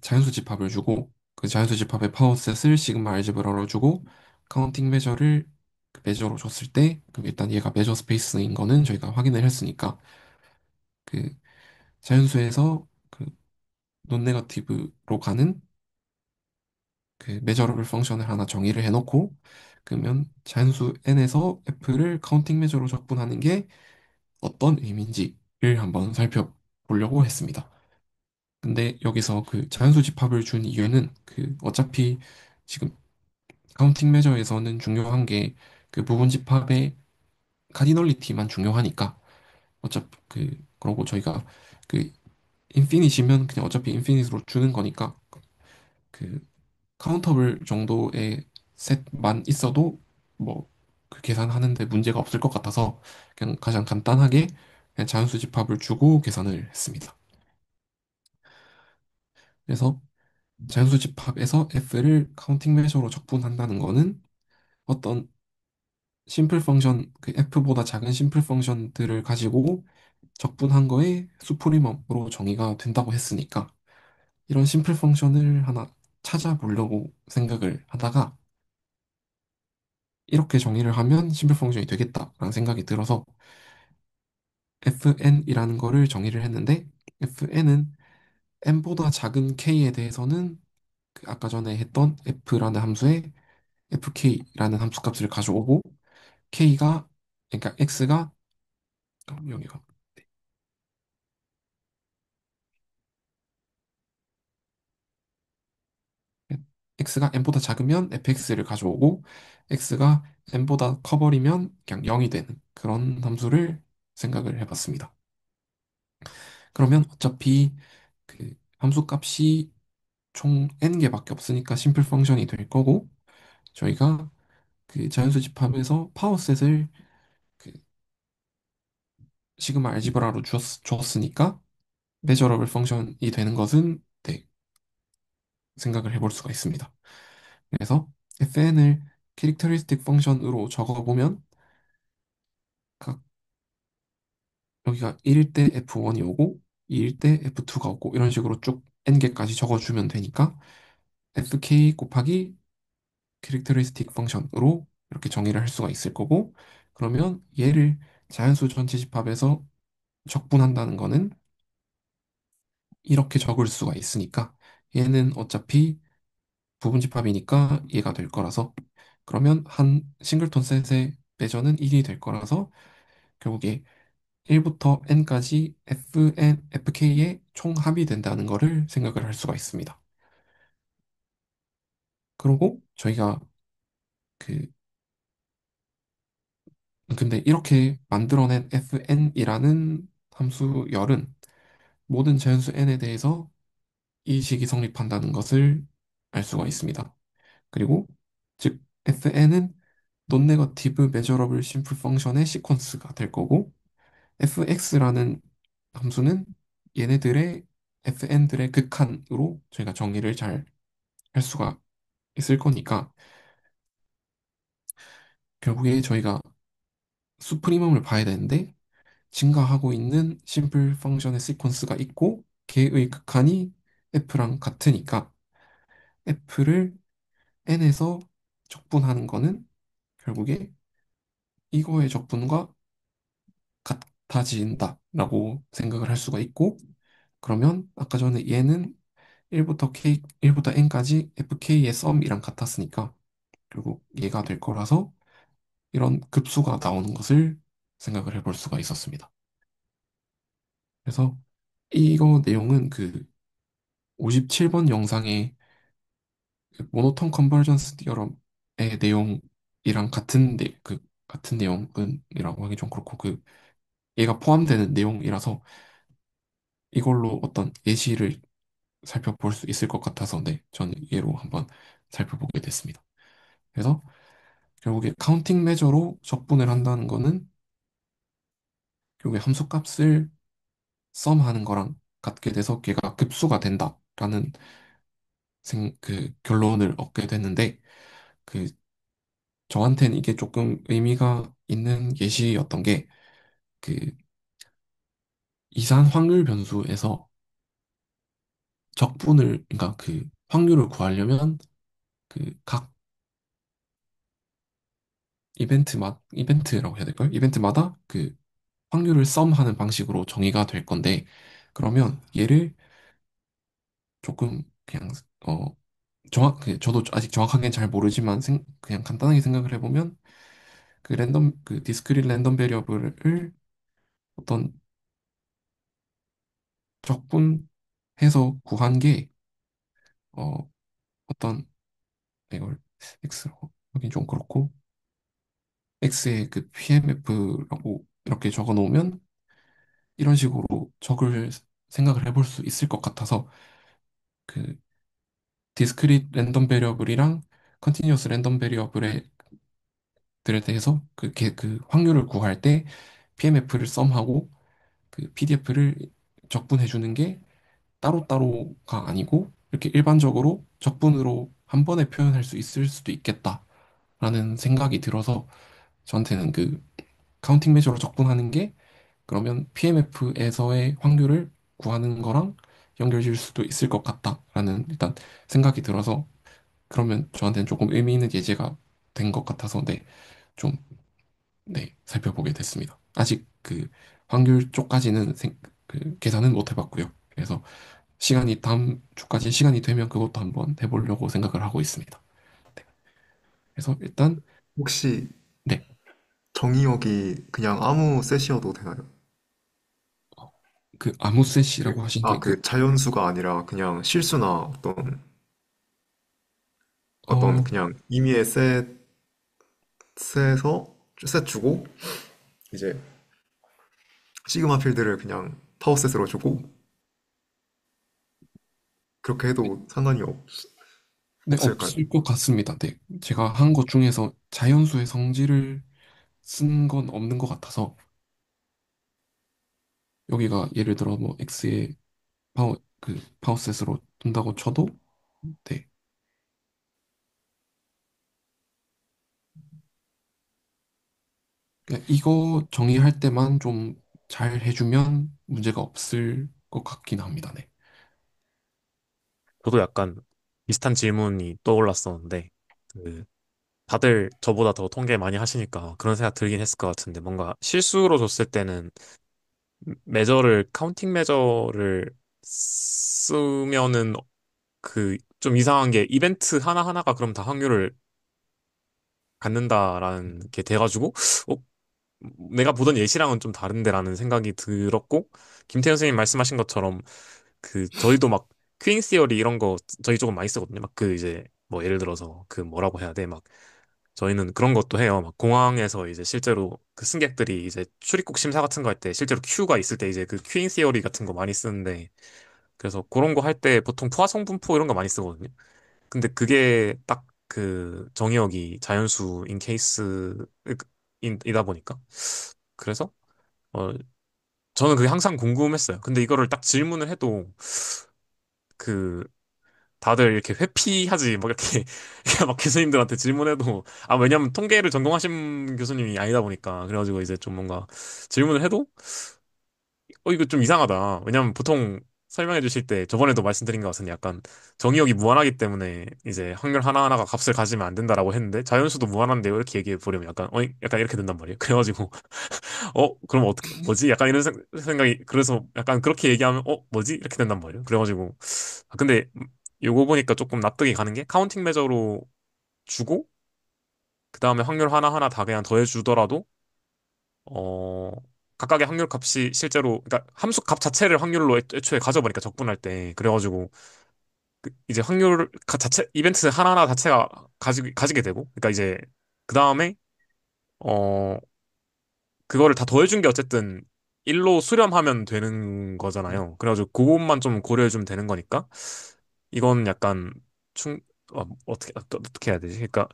Speaker 3: 자연수 집합을 주고, 그 자연수 집합의 파워셋을 시그마 알제브라로 주고, 카운팅 매저를 그 매저로 줬을 때, 그 일단 얘가 매저 스페이스인 거는 저희가 확인을 했으니까 그 자연수에서 그 논네거티브로 가는 그 매저러블 펑션을 하나 정의를 해놓고, 그러면 자연수 n에서 f를 카운팅 매저로 적분하는 게 어떤 의미인지를 한번 살펴보려고 했습니다. 근데 여기서 그 자연수 집합을 준 이유는 그 어차피 지금 카운팅 매저에서는 중요한 게 그 부분 집합의 카디널리티만 중요하니까, 어차피 그러고 저희가 그 인피니시면 그냥 어차피 인피니트로 주는 거니까 그 카운터블 정도의 셋만 있어도 뭐 그 계산하는데 문제가 없을 것 같아서 그냥 가장 간단하게 그냥 자연수 집합을 주고 계산을 했습니다. 그래서 자연수 집합에서 f를 카운팅 매저로 적분한다는 거는 어떤 심플 펑션, 그 f보다 작은 심플 펑션들을 가지고 적분한 거에 수프리멈으로 정의가 된다고 했으니까 이런 심플 펑션을 하나 찾아보려고 생각을 하다가, 이렇게 정의를 하면 심플 펑션이 되겠다라는 생각이 들어서 fn이라는 거를 정의를 했는데, fn은 n보다 작은 k에 대해서는 그 아까 전에 했던 f라는 함수에 fk라는 함수 값을 가져오고, k가 그러니까 x가 여기가 x가 n보다 작으면 fx를 가져오고, x가 n보다 커버리면 그냥 0이 되는 그런 함수를 생각을 해봤습니다. 그러면 어차피 그 함수 값이 총 n개밖에 없으니까 심플 펑션이 될 거고, 저희가 그 자연수 집합에서 파워셋을 그 시그마 알지브라로 주었으니까 메저러블 펑션이 되는 것은 네, 생각을 해볼 수가 있습니다. 그래서 fn을 캐릭터리스틱 펑션으로 적어보면 각 여기가 1일 때 f1이 오고 2일 때 f2가 오고 이런 식으로 쭉 n개까지 적어주면 되니까 fk 곱하기 캐릭터리스틱 펑션으로 이렇게 정의를 할 수가 있을 거고, 그러면 얘를 자연수 전체 집합에서 적분한다는 거는 이렇게 적을 수가 있으니까 얘는 어차피 부분 집합이니까 얘가 될 거라서, 그러면 한 싱글톤 셋의 배전은 1이 될 거라서 결국에 1부터 n까지 fk의 총합이 된다는 거를 생각을 할 수가 있습니다. 그리고 저희가 그 근데 이렇게 만들어낸 fn이라는 함수 열은 모든 자연수 n에 대해서 이 식이 성립한다는 것을 알 수가 있습니다. 그리고 즉 fn은 논네거티브 메저러블 심플 펑션의 시퀀스가 될 거고, fx라는 함수는 얘네들의 fn들의 극한으로 저희가 정의를 잘 할 수가 있을 거니까 결국에 저희가 수프리멈을 봐야 되는데, 증가하고 있는 심플 펑션의 시퀀스가 있고 걔의 극한이 f랑 같으니까 f를 n에서 적분하는 거는 결국에 이거의 적분과 같아진다라고 생각을 할 수가 있고, 그러면 아까 전에 얘는 1부터 n까지 fk의 썸이랑 같았으니까 결국 얘가 될 거라서 이런 급수가 나오는 것을 생각을 해볼 수가 있었습니다. 그래서 이거 내용은 그 57번 영상의 그 모노톤 컨버전스 디어럼의 내용이랑 같은 내용이라고 하기 좀 그렇고, 그 얘가 포함되는 내용이라서 이걸로 어떤 예시를 살펴볼 수 있을 것 같아서 네, 저는 얘로 한번 살펴보게 됐습니다. 그래서 결국에 카운팅 메저로 적분을 한다는 거는 결국에 함수값을 썸하는 거랑 같게 돼서 걔가 급수가 된다라는 그 결론을 얻게 됐는데, 그 저한테는 이게 조금 의미가 있는 예시였던 게 그 이산 확률 변수에서 그러니까 그 확률을 구하려면 그 각 이벤트라고 해야 될까요? 이벤트마다 그 확률을 썸하는 방식으로 정의가 될 건데, 그러면 얘를 조금 그냥 저도 아직 정확하게는 잘 모르지만 그냥 간단하게 생각을 해보면 그 디스크릿 랜덤 베리어블을 어떤 적분해서 구한 게 어, 어떤 이걸 x로 하긴 좀 그렇고 x의 그 PMF라고 이렇게 적어 놓으면 이런 식으로 적을 생각을 해볼 수 있을 것 같아서 그 디스크릿 랜덤 베리어블이랑 컨티뉴어스 랜덤 베리어블에 들에 대해서 그 확률을 구할 때 PMF를 썸하고 그 PDF를 적분해 주는 게 따로따로가 아니고 이렇게 일반적으로 적분으로 한 번에 표현할 수 있을 수도 있겠다라는 생각이 들어서 저한테는 그 카운팅 메저로 적분하는 게 그러면 PMF에서의 확률을 구하는 거랑 연결질 수도 있을 것 같다라는 일단 생각이 들어서, 그러면 저한테는 조금 의미 있는 예제가 된 것 같아서 네, 좀 네, 살펴보게 됐습니다. 아직 그 확률 쪽까지는 그 계산은 못 해봤고요. 그래서 다음 주까지 시간이 되면 그것도 한번 해보려고 생각을 하고 있습니다. 네. 그래서 일단
Speaker 2: 혹시
Speaker 3: 네,
Speaker 2: 정의역이 그냥 아무 셋이어도 되나요?
Speaker 3: 그 아무셋이라고 하신 게
Speaker 2: 그 자연수가 아니라 그냥 실수나 어떤
Speaker 3: 어,
Speaker 2: 그냥 임의의 셋 주고 이제 시그마 필드를 그냥 파워셋으로 주고 그렇게 해도 상관이
Speaker 3: 네,
Speaker 2: 없을까요?
Speaker 3: 없을 것 같습니다. 네. 제가 한 것 중에서 자연수의 성질을 쓴 건 없는 것 같아서 여기가 예를 들어 뭐 X의 파워셋으로 둔다고 쳐도 네. 그냥 이거 정의할 때만 좀 잘 해주면 문제가 없을 것 같긴 합니다. 네.
Speaker 1: 저도 약간 비슷한 질문이 떠올랐었는데, 그, 다들 저보다 더 통계 많이 하시니까 그런 생각 들긴 했을 것 같은데, 뭔가 실수로 줬을 때는 카운팅 매저를 쓰면은 그 좀 이상한 게 이벤트 하나하나가 그럼 다 확률을 갖는다라는 게 돼가지고, 어, 내가 보던 예시랑은 좀 다른데라는 생각이 들었고, 김태현 선생님 말씀하신 것처럼 저희도 막 퀸 시어리 이런 거 저희 조금 많이 쓰거든요. 막 이제 뭐 예를 들어서 뭐라고 해야 돼? 막 저희는 그런 것도 해요. 막 공항에서 이제 실제로 그 승객들이 이제 출입국 심사 같은 거 할 때 실제로 큐가 있을 때 이제 퀸 시어리 같은 거 많이 쓰는데 그래서 그런 거 할 때 보통 포화성 분포 이런 거 많이 쓰거든요. 근데 그게 딱 정의역이 자연수인 이다 보니까 그래서 어 저는 그게 항상 궁금했어요. 근데 이거를 딱 질문을 해도 그 다들 이렇게 회피하지 막 이렇게 이렇게 막 교수님들한테 질문해도 왜냐면 통계를 전공하신 교수님이 아니다 보니까 그래가지고 이제 좀 뭔가 질문을 해도 이거 좀 이상하다. 왜냐면 보통 설명해 주실 때 저번에도 말씀드린 것 같은데 약간 정의역이 무한하기 때문에 이제 확률 하나하나가 값을 가지면 안 된다라고 했는데 자연수도 무한한데요 이렇게 얘기해 보려면 약간 이렇게 된단 말이에요. 그래가지고 그럼 어떻게 뭐지? 약간 이런 생각이 그래서 약간 그렇게 얘기하면 뭐지? 이렇게 된단 말이에요. 그래가지고 근데 요거 보니까 조금 납득이 가는 게 카운팅 매저로 주고 그 다음에 확률 하나하나 다 그냥 더해 주더라도 어 각각의 확률 값이 실제로 그러니까 함수 값 자체를 확률로 애초에 가져버니까 적분할 때 그래가지고 이제 확률 자체 이벤트 하나하나 자체가 가지게 되고 그러니까 이제 그 다음에 어 그거를 다 더해준 게 어쨌든 1로 수렴하면 되는 거잖아요. 그래가지고 그것만 좀 고려해주면 되는 거니까 이건 약간 충 어떻게 해야 되지? 그러니까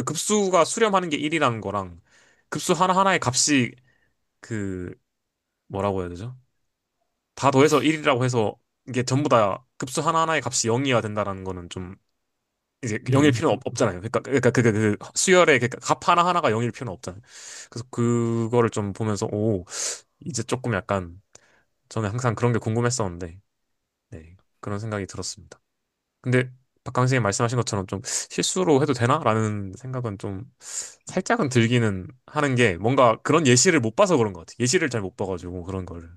Speaker 1: 급수가 수렴하는 게 1이라는 거랑 급수 하나하나의 값이 그 뭐라고 해야 되죠? 다 더해서 1이라고 해서 이게 전부 다 급수 하나하나의 값이 0이어야 된다라는 거는 좀 이제 0일 필요는 없잖아요. 그러니까 그 수열의 값 하나하나가 0일 필요는 없잖아요. 그래서 그거를 좀 보면서 이제 조금 약간 저는 항상 그런 게 궁금했었는데 네, 그런 생각이 들었습니다. 근데 박강 선생님 말씀하신 것처럼 좀 실수로 해도 되나라는 생각은 좀 살짝은 들기는 하는 게 뭔가 그런 예시를 못 봐서 그런 것 같아요. 예시를 잘 못 봐가지고 그런 거를.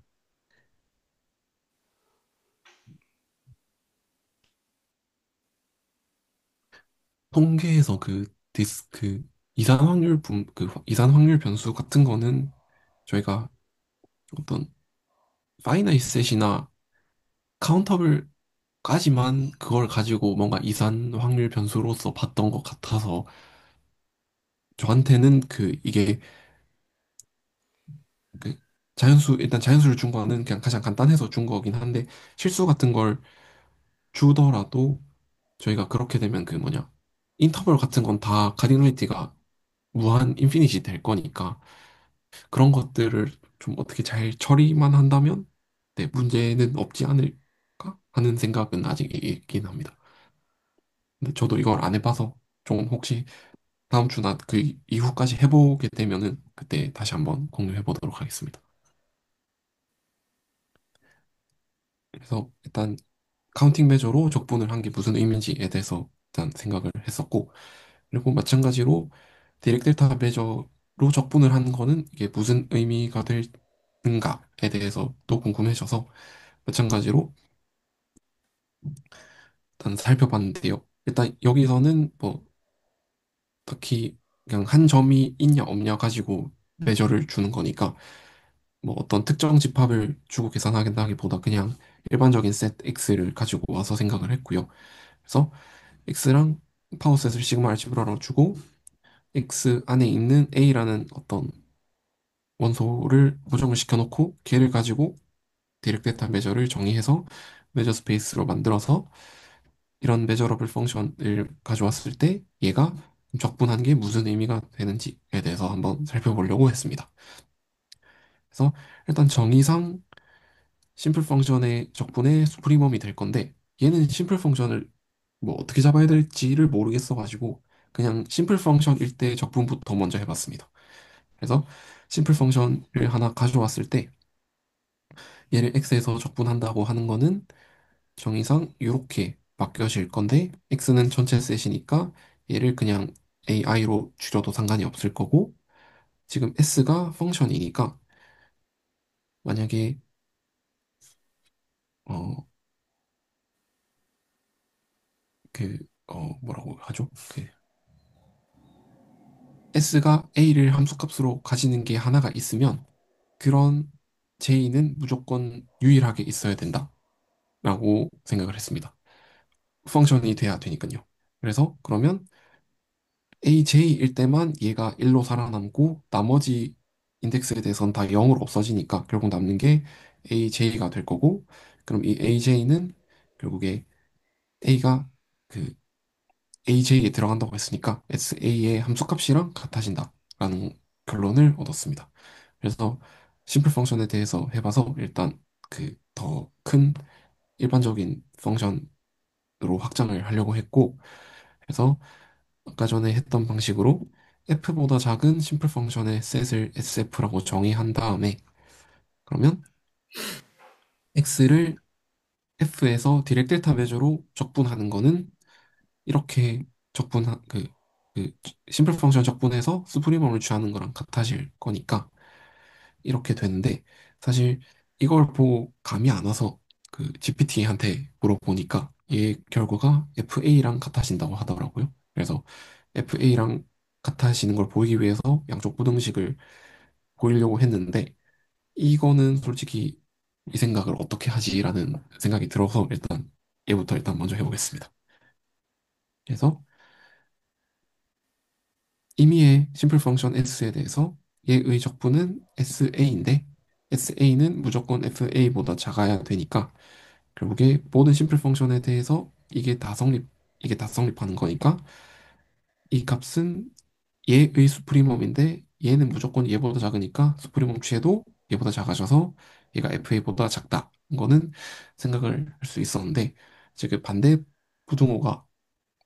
Speaker 3: 통계에서 이산 확률 변수 같은 거는 저희가 어떤 파이나이트 셋이나 카운터블까지만 그걸 가지고 뭔가 이산 확률 변수로서 봤던 것 같아서 저한테는 이게 그 일단 자연수를 준 거는 그냥 가장 간단해서 준 거긴 한데 실수 같은 걸 주더라도 저희가 그렇게 되면 인터벌 같은 건 다 카디널리티가 무한 인피니시 될 거니까 그런 것들을 좀 어떻게 잘 처리만 한다면 네, 문제는 없지 않을까 하는 생각은 아직 있긴 합니다. 근데 저도 이걸 안 해봐서 좀 혹시 다음 주나 그 이후까지 해보게 되면은 그때 다시 한번 공유해 보도록 하겠습니다. 그래서 일단 카운팅 메저로 적분을 한 게 무슨 의미인지에 대해서 일단 생각을 했었고, 그리고 마찬가지로 디렉 델타 메저로 적분을 한 거는 이게 무슨 의미가 되는가에 대해서도 궁금해져서 마찬가지로 일단 살펴봤는데요. 일단 여기서는 뭐 딱히 그냥 한 점이 있냐 없냐 가지고 메저를 주는 거니까 뭐 어떤 특정 집합을 주고 계산하겠다기보다 그냥 일반적인 셋 X를 가지고 와서 생각을 했고요. 그래서 X랑 파워셋을 시그마 알지브라로 주고 X 안에 있는 A라는 어떤 원소를 고정을 시켜놓고 걔를 가지고 디렉 데이터 메저를 정의해서 메저 스페이스로 만들어서 이런 메저러블 펑션을 가져왔을 때 얘가 적분한 게 무슨 의미가 되는지에 대해서 한번 살펴보려고 했습니다. 그래서 일단 정의상 심플 펑션의 적분의 수프리멈이 될 건데 얘는 심플 펑션을 뭐 어떻게 잡아야 될지를 모르겠어가지고 그냥 심플 펑션일 때 적분부터 먼저 해봤습니다. 그래서 심플 펑션을 하나 가져왔을 때 얘를 x에서 적분한다고 하는 거는 정의상 이렇게 바뀌어질 건데 x는 전체 셋이니까 얘를 그냥 ai로 줄여도 상관이 없을 거고 지금 s가 펑션이니까 만약에 어 그 뭐라고 하죠? 그 s가 a를 함수값으로 가지는 게 하나가 있으면 그런 j는 무조건 유일하게 있어야 된다라고 생각을 했습니다. 펑션이 돼야 되니까요. 그래서 그러면 AJ일 때만 얘가 1로 살아남고 나머지 인덱스에 대해서는 다 0으로 없어지니까 결국 남는 게 AJ가 될 거고 그럼 이 AJ는 결국에 A가 그 AJ에 들어간다고 했으니까 SA의 함수값이랑 같아진다라는 결론을 얻었습니다. 그래서 심플 펑션에 대해서 해봐서 일단 그 더 큰 일반적인 펑션으로 확장을 하려고 했고 그래서 아까 전에 했던 방식으로 f보다 작은 심플 펑션의 셋을 sf라고 정의한 다음에 그러면 x를 f에서 디렉 델타 메저로 적분하는 거는 이렇게 적분한 그 심플 펑션 적분해서 수프리멈을 취하는 거랑 같아질 거니까 이렇게 되는데 사실 이걸 보고 감이 안 와서 그 GPT한테 물어보니까 얘 결과가 FA랑 같아진다고 하더라고요. 그래서 FA랑 같아지는 걸 보이기 위해서 양쪽 부등식을 보이려고 했는데 이거는 솔직히 이 생각을 어떻게 하지라는 생각이 들어서 일단 얘부터 일단 먼저 해보겠습니다. 그래서 임의의 심플 펑션 s에 대해서 얘의 적분은 SA인데 SA는 무조건 FA보다 작아야 되니까 결국에 모든 심플 펑션에 대해서 이게 다 성립하는 거니까 이 값은 얘의 수프리멈인데 얘는 무조건 얘보다 작으니까 수프리멈 취해도 얘보다 작아져서 얘가 FA보다 작다. 이거는 생각을 할 수 있었는데 지금 반대 부등호가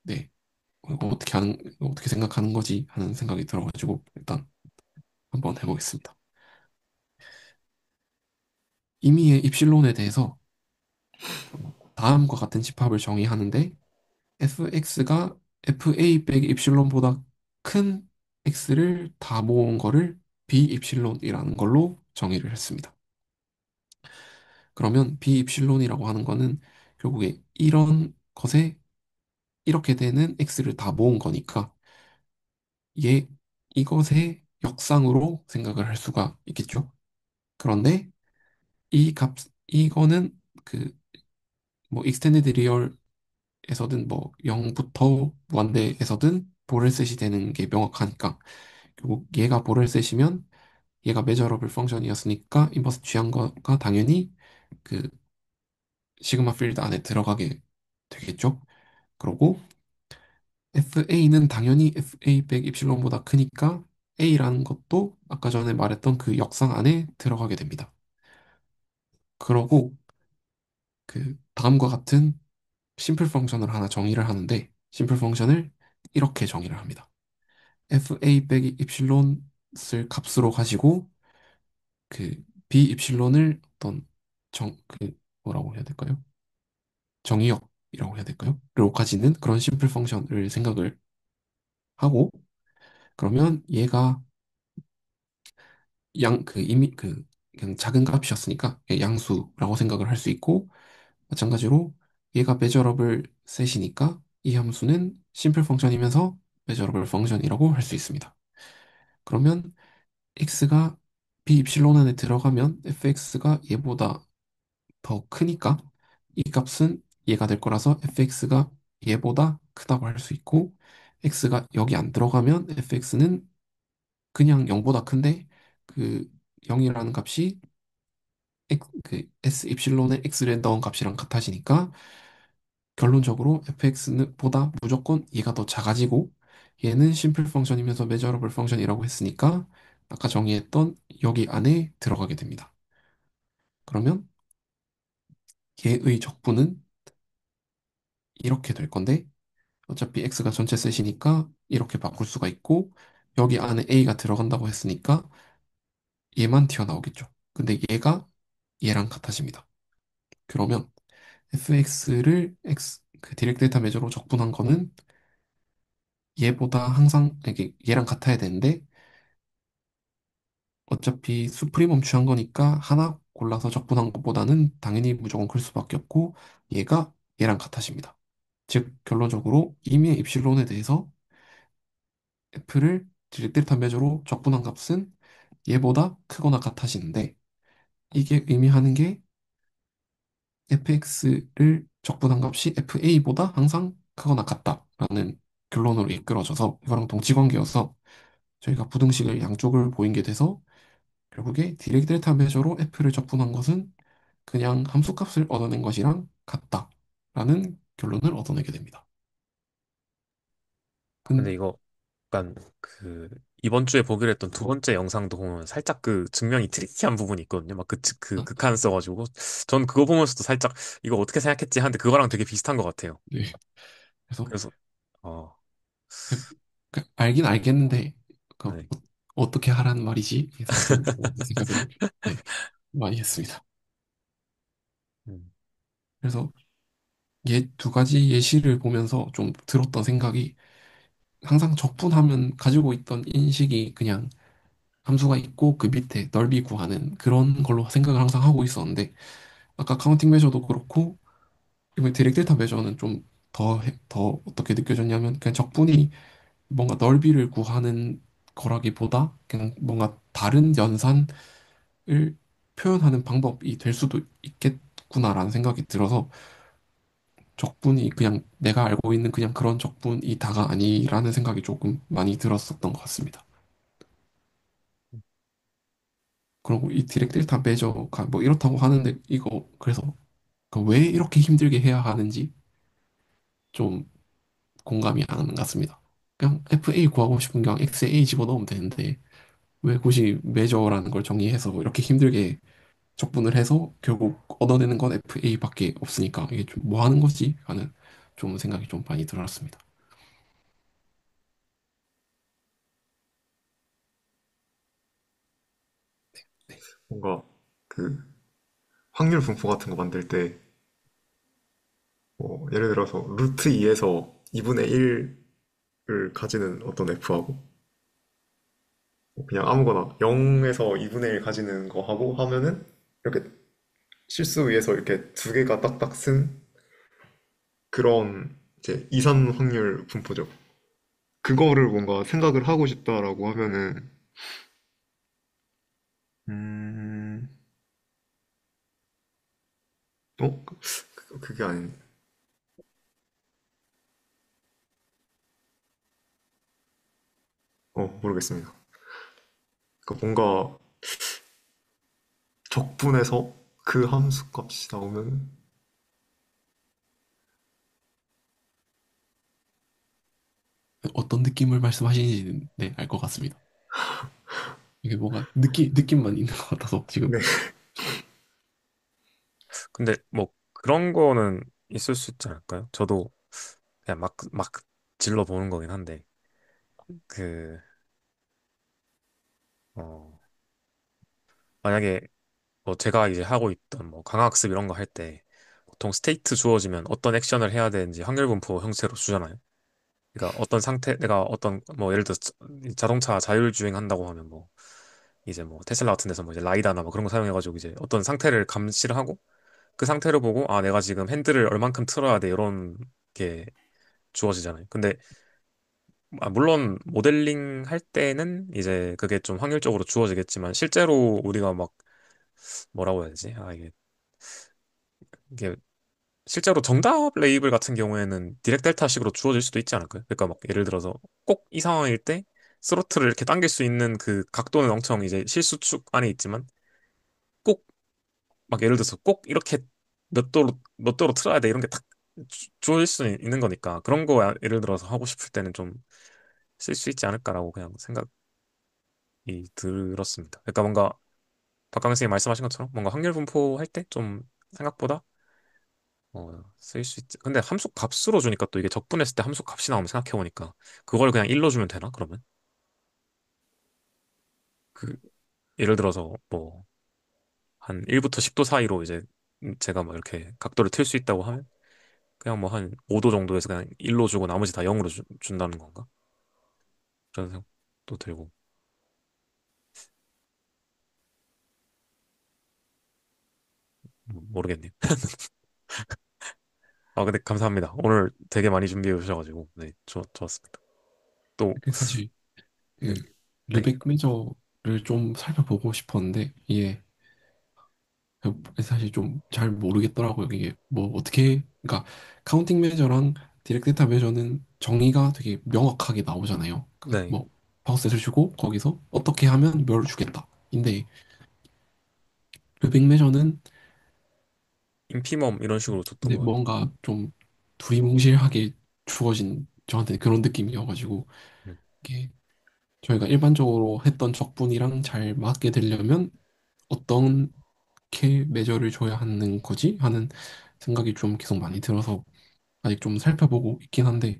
Speaker 3: 네 이거 어떻게 생각하는 거지 하는 생각이 들어가지고 일단 한번 해보겠습니다. 임의의 입실론에 대해서 다음과 같은 집합을 정의하는데 fx가 fa 빼기 입실론보다 큰 x를 다 모은 거를 비입실론이라는 걸로 정의를 했습니다. 그러면 비입실론이라고 하는 거는 결국에 이런 것에 이렇게 되는 x를 다 모은 거니까 얘 이것의 역상으로 생각을 할 수가 있겠죠. 그런데 이거는 그 뭐 익스텐디드 리얼에서든 뭐 0부터 무한대에서든 보렐셋이 되는 게 명확하니까 결국 얘가 보렐셋이면 얘가 메저러블 펑션이었으니까 인버스 취한 거가 당연히 그 시그마 필드 안에 들어가게 되겠죠. 그리고 FA는 당연히 FA 백 입실론보다 크니까 A라는 것도 아까 전에 말했던 그 역상 안에 들어가게 됩니다. 그러고 그 다음과 같은 심플 펑션을 하나 정의를 하는데 심플 펑션을 이렇게 정의를 합니다. FA 빼기 입실론을 값으로 가지고 그 B 입실론을 어떤 뭐라고 해야 될까요? 정의역이라고 해야 될까요? 로 가지는 그런 심플 펑션을 생각을 하고 그러면 얘가 이미 그냥 작은 값이었으니까 양수라고 생각을 할 수 있고 마찬가지로 얘가 메저러블 셋이니까 이 함수는 심플 펑션이면서 메저러블 펑션이라고 할 수 있습니다. 그러면 x가 b 입실론 안에 들어가면 fx가 얘보다 더 크니까 이 값은 얘가 될 거라서 fx가 얘보다 크다고 할 수 있고 x가 여기 안 들어가면 fx는 그냥 0보다 큰데 그 0이라는 값이 그 S 입실론의 X를 넣은 값이랑 같아지니까 결론적으로 fx보다 무조건 얘가 더 작아지고 얘는 심플 펑션이면서 메저러블 펑션이라고 했으니까 아까 정의했던 여기 안에 들어가게 됩니다. 그러면 얘의 적분은 이렇게 될 건데 어차피 x가 전체 셋이니까 이렇게 바꿀 수가 있고 여기 안에 a가 들어간다고 했으니까 얘만 튀어나오겠죠. 근데 얘가 얘랑 같아집니다. 그러면 fx를 그 디렉트 데이터 메저로 적분한 거는 얘보다 항상 이게 얘랑 같아야 되는데 어차피 수프리멈 취한 거니까 하나 골라서 적분한 것보다는 당연히 무조건 클 수밖에 없고 얘가 얘랑 같아집니다. 즉 결론적으로 임의의 입실론에 대해서 f를 디렉트 메저로 적분한 값은 얘보다 크거나 같아지는데 이게 의미하는 게 fx를 적분한 값이 fa보다 항상 크거나 같다라는 결론으로 이끌어져서 이거랑 동치관계여서 저희가 부등식을 양쪽을 보인 게 돼서 결국에 디렉트 데이터 메저로 f를 적분한 것은 그냥 함수값을 얻어낸 것이랑 같다라는 결론을 얻어내게 됩니다.
Speaker 1: 근데
Speaker 3: 근,
Speaker 1: 이거 약간 그 이번 주에 보기로 했던 두 번째 영상도 보면 살짝 그 증명이 트리키한 부분이 있거든요. 막 그
Speaker 3: 아,
Speaker 1: 극한 써가지고 전 그거 보면서도 살짝 이거 어떻게 생각했지 하는데 그거랑 되게 비슷한 것 같아요.
Speaker 3: 네. 그래서
Speaker 1: 그래서 어,
Speaker 3: 알긴 알겠는데
Speaker 1: 네.
Speaker 3: 어떻게 하라는 말이지? 해서 좀 생각을 네, 많이 했습니다.
Speaker 1: 음.
Speaker 3: 그래서 얘 두 가지 예시를 보면서 좀 들었던 생각이 항상 적분하면 가지고 있던 인식이 그냥 함수가 있고 그 밑에 넓이 구하는 그런 걸로 생각을 항상 하고 있었는데 아까 카운팅 메저도 그렇고 이번 디렉 데이터 메저는 좀 더 어떻게 느껴졌냐면 그냥 적분이 뭔가 넓이를 구하는 거라기보다 그냥 뭔가 다른 연산을 표현하는 방법이 될 수도 있겠구나라는 생각이 들어서 적분이 그냥 내가 알고 있는 그냥 그런 적분이 다가 아니라는 생각이 조금 많이 들었었던 것 같습니다. 그리고 이 디렉 데이터 메저가 뭐 이렇다고 하는데 이거 그래서 그왜 이렇게 힘들게 해야 하는지 좀 공감이 안 가는 것 같습니다. 그냥 FA 구하고 싶은 게 그냥 XA 집어넣으면 되는데 왜 굳이 메저라는 걸 정의해서 이렇게 힘들게 적분을 해서 결국 얻어내는 건 FA밖에 없으니까 이게 좀 뭐 하는 거지? 하는 좀 생각이 좀 많이 들었습니다. 네.
Speaker 2: 뭔가 그 확률 분포 같은 거 만들 때 뭐 예를 들어서 루트 2에서 2분의 1을 가지는 어떤 f하고 뭐 그냥 아무거나 0에서 2분의 1 가지는 거 하고 하면은 이렇게 실수 위에서 이렇게 두 개가 딱딱 쓴 그런 이제 이산 확률 분포죠. 그거를 뭔가 생각을 하고 싶다라고 하면은 음, 그게 아닌 모르겠습니다. 그러니까 뭔가 적분해서 그 함수 값이 나오면
Speaker 3: 어떤 느낌을 말씀하시는지 네, 알 것 같습니다. 이게 뭔가 느낌만 있는 것 같아서 지금
Speaker 2: 네,
Speaker 1: 근데 뭐 그런 거는 있을 수 있지 않을까요? 저도 그냥 막 질러 보는 거긴 한데 그 어, 만약에 뭐 제가 이제 하고 있던 뭐 강화학습 이런 거 할 때 보통 스테이트 주어지면 어떤 액션을 해야 되는지 확률분포 형태로 주잖아요. 그러니까 어떤 상태 내가 어떤 뭐 예를 들어 자동차 자율주행 한다고 하면 뭐 이제 뭐 테슬라 같은 데서 뭐 이제 라이다나 뭐 그런 거 사용해가지고 이제 어떤 상태를 감시를 하고 그 상태를 보고 아 내가 지금 핸들을 얼만큼 틀어야 돼 이런 게 주어지잖아요. 근데 물론 모델링 할 때는 이제 그게 좀 확률적으로 주어지겠지만 실제로 우리가 막 뭐라고 해야 되지? 이게 실제로 정답 레이블 같은 경우에는 디렉 델타식으로 주어질 수도 있지 않을까요? 그러니까 막 예를 들어서 꼭 이 상황일 때 스로틀을 이렇게 당길 수 있는 그 각도는 엄청 이제 실수축 안에 있지만 꼭 막 예를 들어서 꼭 이렇게 몇 도로 틀어야 돼 이런 게 딱 조일 수 있는 거니까 그런 거 예를 들어서 하고 싶을 때는 좀 쓸 수 있지 않을까라고 그냥 생각이 들었습니다. 그러니까 뭔가 박강 선생님 말씀하신 것처럼 뭔가 확률 분포할 때 좀 생각보다 쓸 수 있지. 근데 함수 값으로 주니까 또 이게 적분했을 때 함수 값이 나오면 생각해보니까 그걸 그냥 1로 주면 되나 그러면? 그 예를 들어서 뭐 한 1부터 10도 사이로 이제 제가 뭐 이렇게 각도를 틀 수 있다고 하면 그냥 뭐 한 5도 정도에서 그냥 1로 주고 나머지 다 0으로 준다는 건가? 그런 생각도 들고 모르겠네요. 아 근데 감사합니다. 오늘 되게 많이 준비해 주셔가지고 네 좋았습니다. 또
Speaker 3: 그 사실
Speaker 1: 네,
Speaker 3: 그
Speaker 1: 네,
Speaker 3: 르벡 매저를 좀 살펴보고 싶었는데 이게 사실 좀 잘 모르겠더라고요. 이게 뭐 어떻게 그러니까 카운팅 매저랑 디렉트 데이터 매저는 정의가 되게 명확하게 나오잖아요. 그러니까
Speaker 1: 네.
Speaker 3: 뭐 파워셋을 주고 거기서 어떻게 하면 멸을 주겠다. 근데 르벡 매저는
Speaker 1: 인피멈 이런 식으로 줬던
Speaker 3: 근데
Speaker 1: 거 같아요.
Speaker 3: 뭔가 좀 두리뭉실하게 주어진 저한테 그런 느낌이어가지고
Speaker 1: 음,
Speaker 3: 이게 저희가 일반적으로 했던 적분이랑 잘 맞게 되려면 어떻게 매저를 줘야 하는 거지? 하는 생각이 좀 계속 많이 들어서 아직 좀 살펴보고 있긴 한데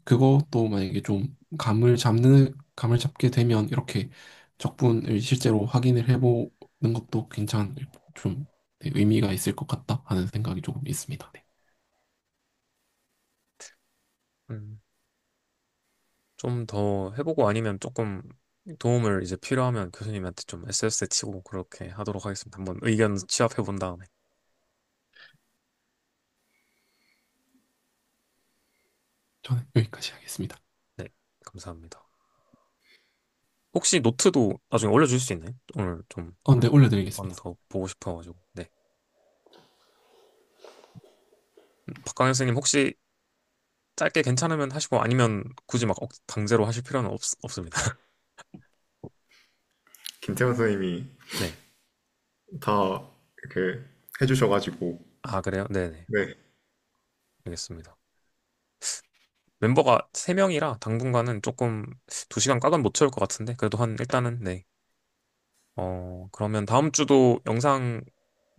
Speaker 3: 그것도 만약에 좀 감을 잡게 되면 이렇게 적분을 실제로 확인을 해보는 것도 괜찮은 좀 네, 의미가 있을 것 같다 하는 생각이 조금 있습니다. 네.
Speaker 1: 음, 좀 더 해보고 아니면 조금 도움을 이제 필요하면 교수님한테 좀 SS에 치고 그렇게 하도록 하겠습니다. 한번 의견 취합해 본 다음에.
Speaker 3: 저는 여기까지 하겠습니다.
Speaker 1: 네, 감사합니다. 혹시 노트도 나중에 올려줄 수 있나요? 오늘 좀
Speaker 3: 네,
Speaker 1: 한 번
Speaker 3: 올려드리겠습니다.
Speaker 1: 더 보고 싶어가지고. 네. 박광현 선생님 혹시 짧게 괜찮으면 하시고 아니면 굳이 막 강제로 하실 필요는 없습니다.
Speaker 2: 김태원 선생님이
Speaker 1: 네.
Speaker 2: 다 이렇게 해주셔가지고,
Speaker 1: 아, 그래요? 네네.
Speaker 2: 네.
Speaker 1: 알겠습니다. 멤버가 3명이라 당분간은 조금 2시간 꽉은 못 채울 것 같은데 그래도 한 일단은 네. 그러면 다음 주도 영상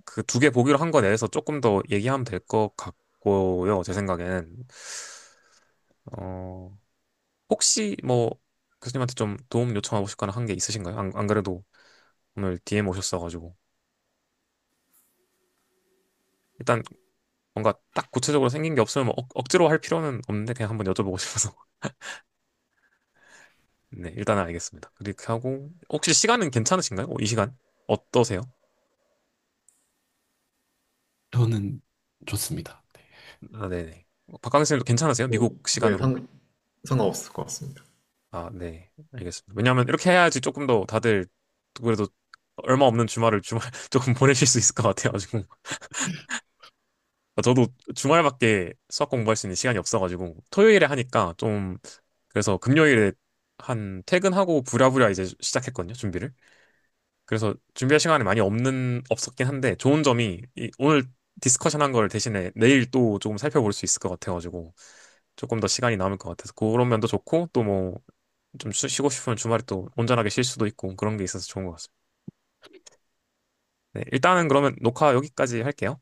Speaker 1: 그 2개 보기로 한 거 내에서 조금 더 얘기하면 될 것 같고요. 제 생각에는. 어, 혹시 뭐 교수님한테 좀 도움 요청하고 싶거나 한 게 있으신가요? 안 그래도 오늘 DM 오셨어가지고. 일단 뭔가 딱 구체적으로 생긴 게 없으면 뭐 억지로 할 필요는 없는데 그냥 한번 여쭤보고 싶어서. 네, 일단은 알겠습니다. 그렇게 하고 혹시 시간은 괜찮으신가요? 이 시간 어떠세요?
Speaker 3: 저는 좋습니다. 네.
Speaker 1: 아, 네네. 박광희 쌤도 괜찮으세요?
Speaker 2: 뭐,
Speaker 1: 미국
Speaker 2: 네,
Speaker 1: 시간으로?
Speaker 2: 상관없을 것 같습니다.
Speaker 1: 아, 네. 알겠습니다. 왜냐하면 이렇게 해야지 조금 더 다들 그래도 얼마 없는 주말을 주말 조금 보내실 수 있을 것 같아가지고. 저도 주말밖에 수학 공부할 수 있는 시간이 없어가지고 토요일에 하니까 좀 그래서 금요일에 한 퇴근하고 부랴부랴 이제 시작했거든요, 준비를. 그래서 준비할 시간이 많이 없었긴 한데 좋은 점이 오늘 디스커션 한 걸 대신에 내일 또 조금 살펴볼 수 있을 것 같아가지고 조금 더 시간이 남을 것 같아서 그런 면도 좋고 또 뭐 좀 쉬고 싶으면 주말에 또 온전하게 쉴 수도 있고 그런 게 있어서 좋은 것 같습니다. 네, 일단은 그러면 녹화 여기까지 할게요.